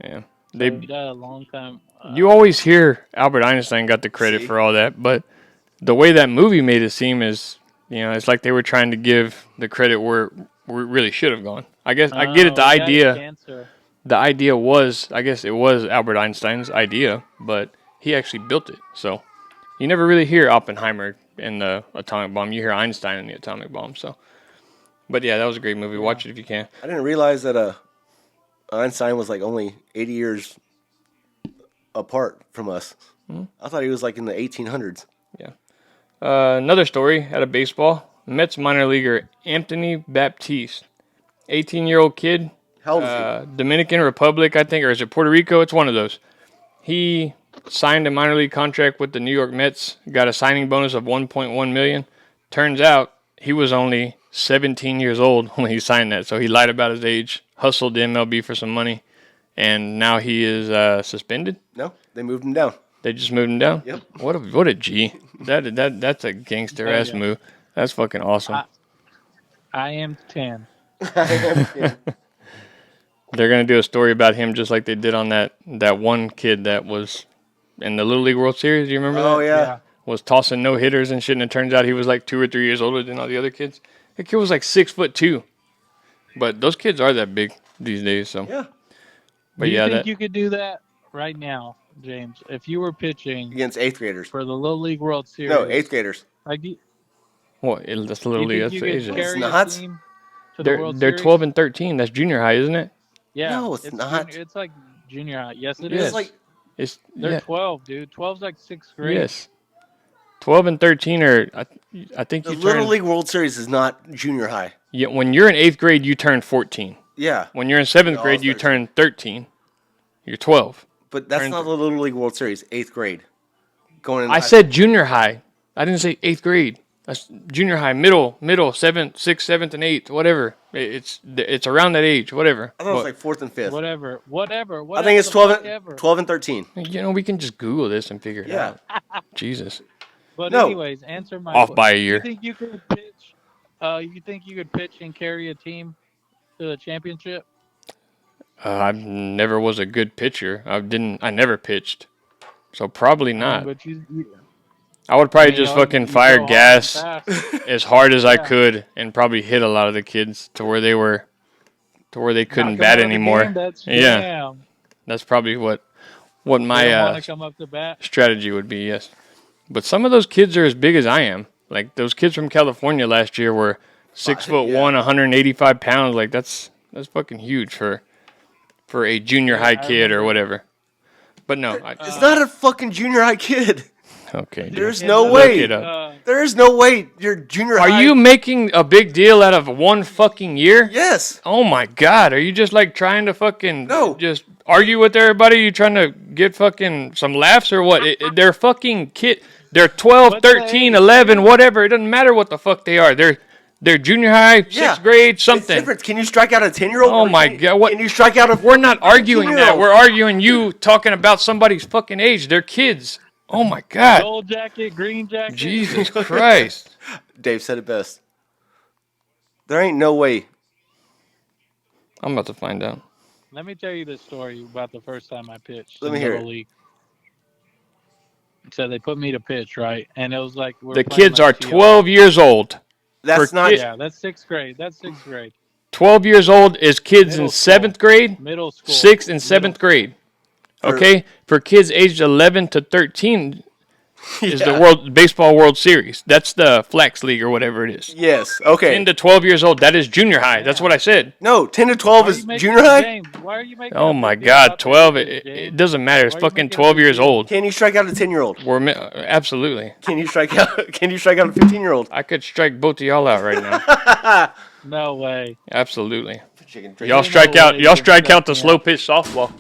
yeah. So They he died a long time. You always hear Albert Einstein got the credit See? for all that, but the way that movie made it seem is, it's like they were trying to give the credit where it really should have gone. I guess I get it. The he died of idea, cancer. the idea was, I guess it was Albert Einstein's idea, but he actually built it. So you never really hear Oppenheimer in the atomic bomb. You hear Einstein in the atomic bomb. So, but yeah, that was a great movie. Watch it if you can. I didn't realize that Einstein was like only 80 years apart from us. I thought he was like in the 1800s. Yeah. Another story out of baseball. Mets minor leaguer Anthony Baptiste, 18-year-old kid. How old is he? Dominican Republic, I think, or is it Puerto Rico? It's one of those. He signed a minor league contract with the New York Mets, got a signing bonus of $1.1 million. Turns out he was only 17 years old when he signed that, so he lied about his age, hustled the MLB for some money, and now he is suspended. No, they moved him down. They just moved him down. Yep. What a G. That's a gangster ass yeah. move. That's fucking awesome. I am 10. They're gonna do a story about him just like they did on that one kid that was in the Little League World Series. Do you remember that? Oh, yeah. Was tossing no hitters and shit, and it turns out he was like 2 or 3 years older than all the other kids. That kid was like 6'2". But those kids are that big these days. So Yeah. But Do you yeah, think that you could do that right now, James? If you were pitching Against 8th graders. for the Little League World Series. No, 8th graders. Like, do that's you literally think that's you the age. could of it. carry It's a not. team to the World They're Series? 12 and 13. That's junior high, isn't it? Yeah. No, it's not. It's like junior high. Yes, it Yes. is. Like, They're yeah. 12, dude. 12's like 6th grade. Yes. 12 and 13 are. I think the you Little turn. League World Series is not junior high. Yeah, when you're in 8th grade, you turn 14. Yeah. When you're in 7th No, grade, you 13. turn 13. You're 12. But that's Turn not the Little League World Series, 8th grade. Going in I said junior high. I didn't say 8th grade. That's junior high, middle, 7th, 6th, 7th, and 8th, whatever. It's around that age, whatever. I thought it was like 4th and 5th. Whatever. I think it's 12 and 13. We can just Google this and figure it Yeah. out. Jesus. But No. anyways, answer my Off question. by a year. You think you could pitch? You think you could pitch and carry a team to the championship? I never was a good pitcher. I never pitched. So probably not. But I would probably you just know, fucking you fire go hard and gas fast. as hard as I Yeah. could and probably hit a lot of the kids to where they Knock couldn't 'em bat out of the anymore. game, that's Yeah. jam. That's probably what They don't my want to come up to bat. strategy would be, yes. But some of those kids are as big as I am. Like those kids from California last year were 6'1", yeah. 185 pounds. Like that's fucking huge for a junior high I kid or remember. whatever. But no, It's not a fucking junior high kid. Okay. dude. There's no Look way. it up. There is no way your junior Are high. you making a big deal out of one fucking year? Yes. Oh my God. Are you just like trying to fucking just argue with everybody? You trying to get fucking some laughs or what? They're fucking They're 12, What's the 13, age, 11, dude? whatever. It doesn't matter what the fuck they are. They're junior high, Yeah. 6th grade, It's something. different. Can you strike out a 10-year-old? Oh my God. What? Can you strike out a We're not arguing that. 15-year-old? We're arguing you talking about somebody's fucking age. They're kids. Oh my God. Gold jacket, green jacket. Jesus Christ. Dave said it best. There ain't no way. I'm about to find out. Let me tell you this story about the first time I pitched. Let me in hear Little it. League. So they put me to pitch, right? And it was like The kids are 12 years old. That's For not. kid- Yeah, that's 6th grade. That's 6th grade. 12 years old is kids Middle in school. 7th grade, Middle school. 6th and 7th grade. Okay? For kids aged 11 to 13 is the Baseball World Series. That's the Flex League or whatever it is. Yes. Okay. 10 to 12 years old, that is junior high. That's what I said. No, 10 to 12 Why are is you making junior a high. game? Why are you making Oh a my big deal God, about the 12. ages, It James? doesn't matter. It's Why are you fucking making a 12 big years deal? old. Can you strike out a 10-year-old? Absolutely. Can you strike out? Can you strike out a 15-year-old? I could strike both of y'all out right now. No way. Absolutely. Chicken Y'all Ain't strike no out. way Y'all you strike can out the strike me slow out. pitch softball.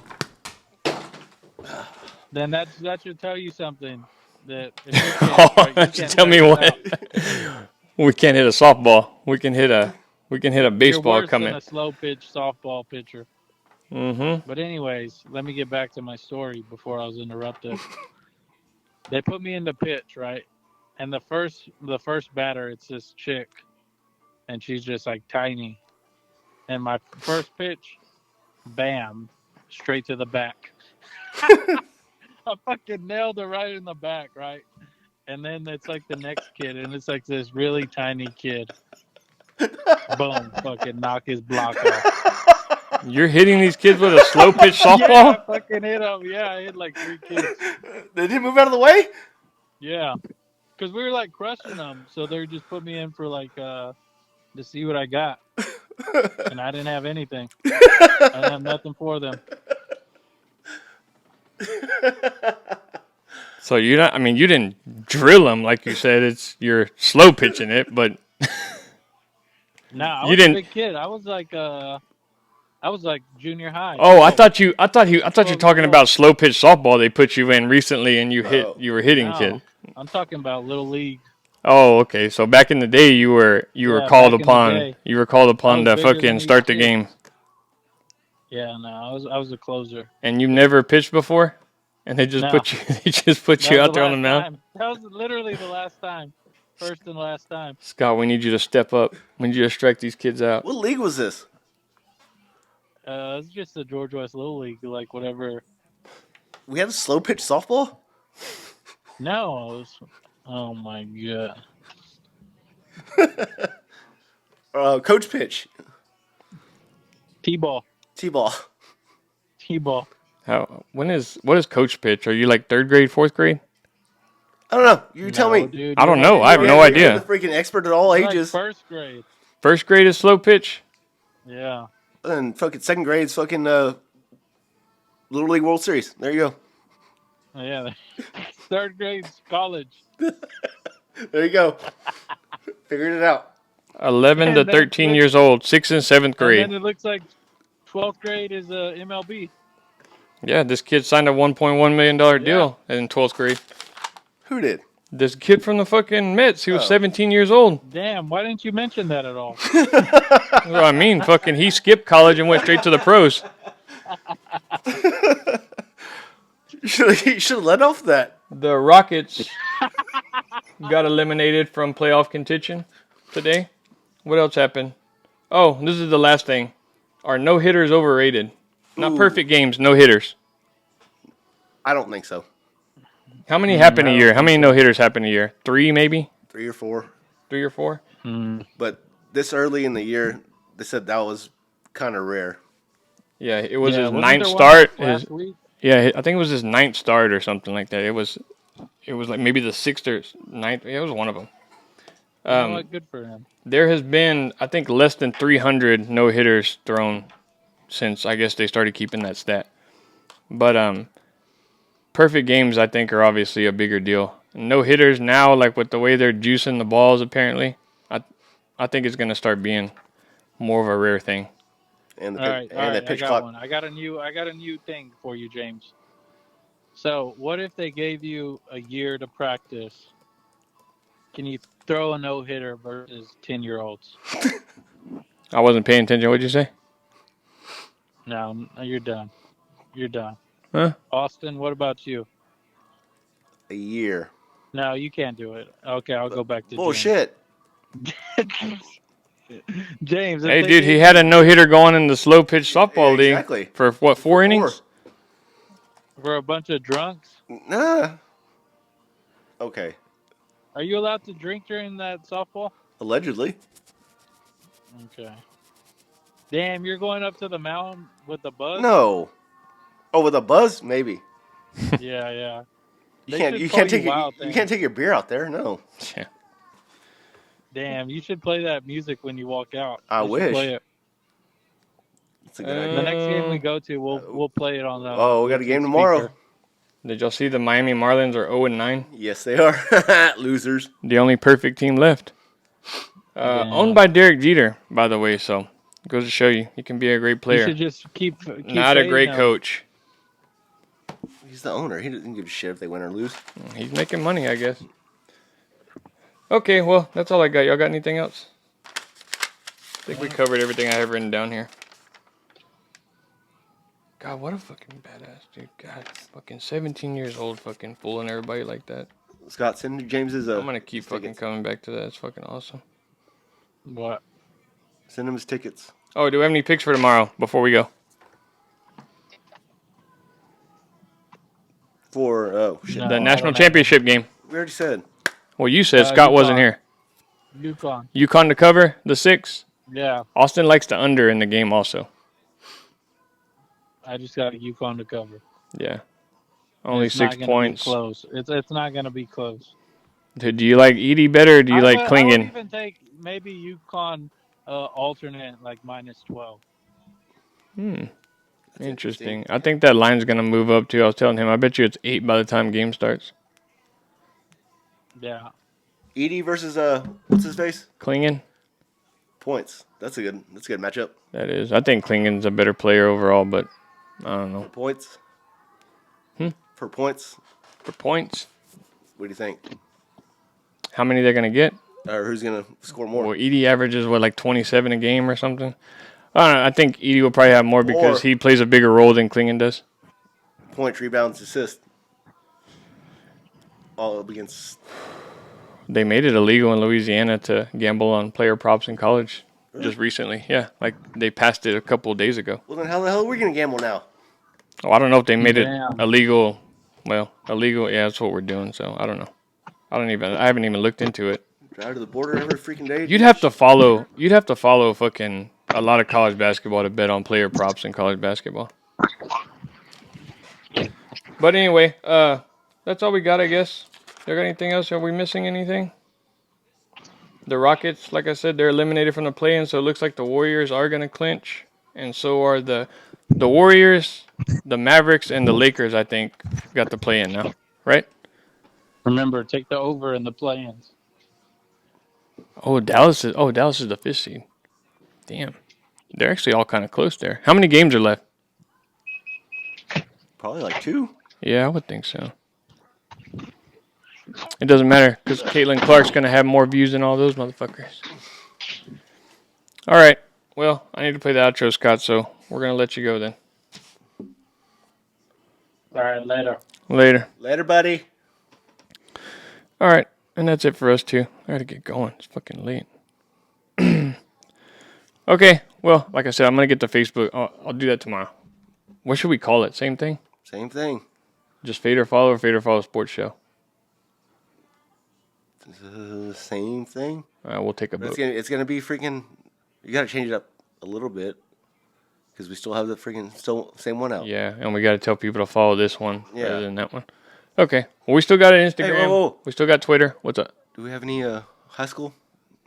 Then that should tell you something. That if you can't Oh, strike, you that should can't tell me strike what. us out. We can't hit a softball. We can hit a You're baseball worse coming. than a slow pitch softball pitcher. Mm-hmm. But anyways, let me get back to my story before I was interrupted. They put me in the pitch, right? And the first batter, it's this chick, and she's just like tiny. And my first pitch, bam, straight to the back. I fucking nailed her right in the back, right? And then it's like the next kid, and it's like this really tiny kid. Boom, fucking knock his block off. You're hitting these kids with a slow pitch Yeah, I softball? fucking hit him. Yeah, I hit like 3 kids. They didn't move out of the way. Yeah, because we were like crushing them, so they just put me in for like to see what I got, and I didn't have anything. I didn't have nothing for them. So you're not. I mean, you didn't drill them like you said. You're slow pitching it, but No, I You was didn't- a big kid. I was like junior high. oh, I thought you were 12 talking years about old. slow pitch softball they put you in recently, and you were hitting No, kids. I'm talking about Little League. Oh, okay. So back in the day, you were Yeah, called back in the upon. day. You were called I upon was to bigger than fucking these start the kids. game, Yeah, no, I was a closer. and you never pitched before, and they just No. put you. They just put That you was out there on the last mound. time. That was literally the last time. First and last time. Scott, we need you to step up. We need you to strike these kids out. What league was this? It's just the George West Little League, like whatever. We had a slow pitch softball. No, it was, oh my god. Coach pitch. T-ball. T-ball. T-ball. What is coach pitch? Are you like 3rd grade, 4th grade? I don't know. You tell me. Dude, I don't know. I have no You're idea. the freaking expert at all You're ages. like 1st grade. 1st grade is slow pitch. Yeah. And fucking 2nd grade's fucking Little League World Series. There you go. Yeah. 3rd grade's college. There you go. Figured it out. 11 And to then 13 switch- years old, 6th and 7th And grade. then it looks like 12th grade is MLB. Yeah, this kid signed a $1.1 million deal in 12th grade. Who did? This kid from the fucking Mets, he was Oh. 17 years old. Damn, why didn't you mention that at all? That's what I mean. Fucking, he skipped college and went straight to the pros. You should have let off that. The Rockets got eliminated from playoff contention today. What else happened? Oh, this is the last thing. Are no-hitters overrated? Not Ooh. perfect games, no-hitters. I don't think so. How many happen I a don't year? How think many so. no-hitters happen a year? 3 maybe? 3 or 4. 3 or 4? But this early in the year, they said that was kind of rare. Yeah, it was his wasn't 9th there one start. last week? Yeah, I think it was his 9th start or something like that. It was like maybe the 6th or 9th. Yeah, it was one of them. You know what? Good for him. There has been, I think, less than 300 no-hitters thrown since I guess they started keeping that stat. But perfect games, I think, are obviously a bigger deal. No hitters now, like with the way they're juicing the balls. Apparently, I think it's gonna start being more of a rare thing. And All right. the I pitch got clock. one. I got a new thing for you, James. So, what if they gave you a year to practice? Can you throw a no hitter versus 10-year-olds? I wasn't paying attention. What'd you say? No, you're done. You're done. Huh? Austin, what about you? A year. No, you can't do it. Okay, I'll go back to Bullshit. James. James, if Hey, they dude, he gave had you a no hitter going in the slow pitch softball league exactly. for what, 4 innings? for a bunch of drunks, Nah. Okay. are you allowed to drink during that softball? Allegedly. Okay. Damn, you're going up to the mountain with the buzz? No. Oh, with a buzz, maybe. Yeah. You They can't. should You call can't you take. Your, Wild you Thing. can't take your beer out there. No. Yeah. Damn, you should play that music when you walk out. I You should wish. Play it. That's a good The idea. next game we go to, we'll play it on the. Oh, we got a Bluetooth game tomorrow. speaker. Did y'all see the Miami Marlins are 0-9? Yes, they are. Losers. The only perfect team left. Owned by Derek Jeter, by the way, so goes to show you he can be a great You player. should just keep Not a fading great him. coach. He's the owner. He doesn't give a shit if they win or lose. He's making money, I guess. Okay, well, that's all I got. Y'all got anything else? I think we covered everything I have written down here. God, what a fucking badass, dude. God, fucking 17 years old, fucking fooling everybody like that. Scott, send James's. I'm gonna keep his fucking tickets. coming back to that. It's fucking awesome. What? Send him his tickets. Oh, do we have any picks for tomorrow before we go? For shit. No, The I national don't have championship game. We already said. Well, you said Scott wasn't UConn. here. UConn. UConn to cover the 6. Yeah, Austin likes the under in the game also. I just got a UConn to cover. Yeah. Only It's not 6 gonna points. Be close. It's not going to be close. Dude, do you like Edie better or do you like I would Klingen? even take maybe UConn alternate like -12. Interesting. interesting. I think that line's going to move up too. I was telling him, I bet you it's 8 by the time game starts. Yeah. Edie versus what's his face? Klingen? Points. That's a good matchup. That is. I think Klingen's a better player overall, but I don't know. For points. For points. For points, What do you think? how many they're going to get? Or who's gonna score more? Well, Edie averages, what, like 27 a game or something? I don't know. I think Edie will probably have more because Or- he plays a bigger role than Klingen does. Points, rebounds, assists. All up against. They made it illegal in Louisiana to gamble on player props in college just recently. Yeah, like they passed it a couple of days ago. Well, then how the hell are we gonna gamble now? Oh, I don't know if they made it Damn. illegal. Well, illegal. Yeah, that's what we're doing. So I don't know. I haven't even looked into it. Drive to the border every freaking day. You'd have to follow fucking a lot of college basketball to bet on player props in college basketball. But anyway, that's all we got, I guess. There got anything else? Are we missing anything? The Rockets, like I said, they're eliminated from the play-in, so it looks like the Warriors are going to clinch, and so are the Warriors, the Mavericks, and the Lakers. I think got the play-in now, right? Remember, take the over in the play-ins. Oh, Dallas is the 5th seed. Damn, they're actually all kind of close there. How many games are left? Probably like 2. Yeah, I would think so. It doesn't matter because Caitlin Clark's going to have more views than all those motherfuckers. All right. Well, I need to play the outro, Scott, so we're going to let you go then. All right, later. Later. Later, buddy. All right. And that's it for us, too. I got to get going. It's fucking late. Okay. Well, like I said, I'm going to get to Facebook. I'll do that tomorrow. What should we call it? Same thing? Same thing. Just Fade or Follow Sports Show? Same thing. All right, we'll take a vote. It's gonna be freaking. You gotta change it up a little bit because we still have the freaking same one out. Yeah, and we got to tell people to follow this one Yeah. rather than that one. Okay. Well, we still got an Instagram. Hey, whoa. We still got Twitter. What's up? Do we have any high school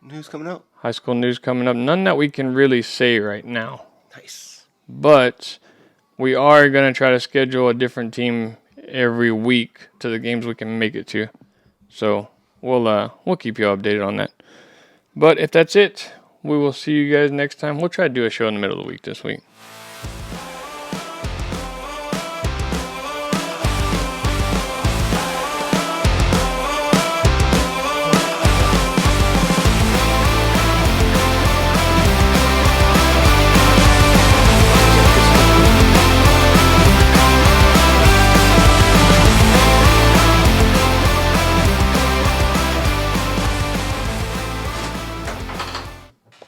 news coming out? High school news coming up. None that we can really say right now. Nice. But we are going to try to schedule a different team every week to the games we can make it to. So we'll keep you updated on that. But if that's it, we will see you guys next time. We'll try to do a show in the middle of the week this week.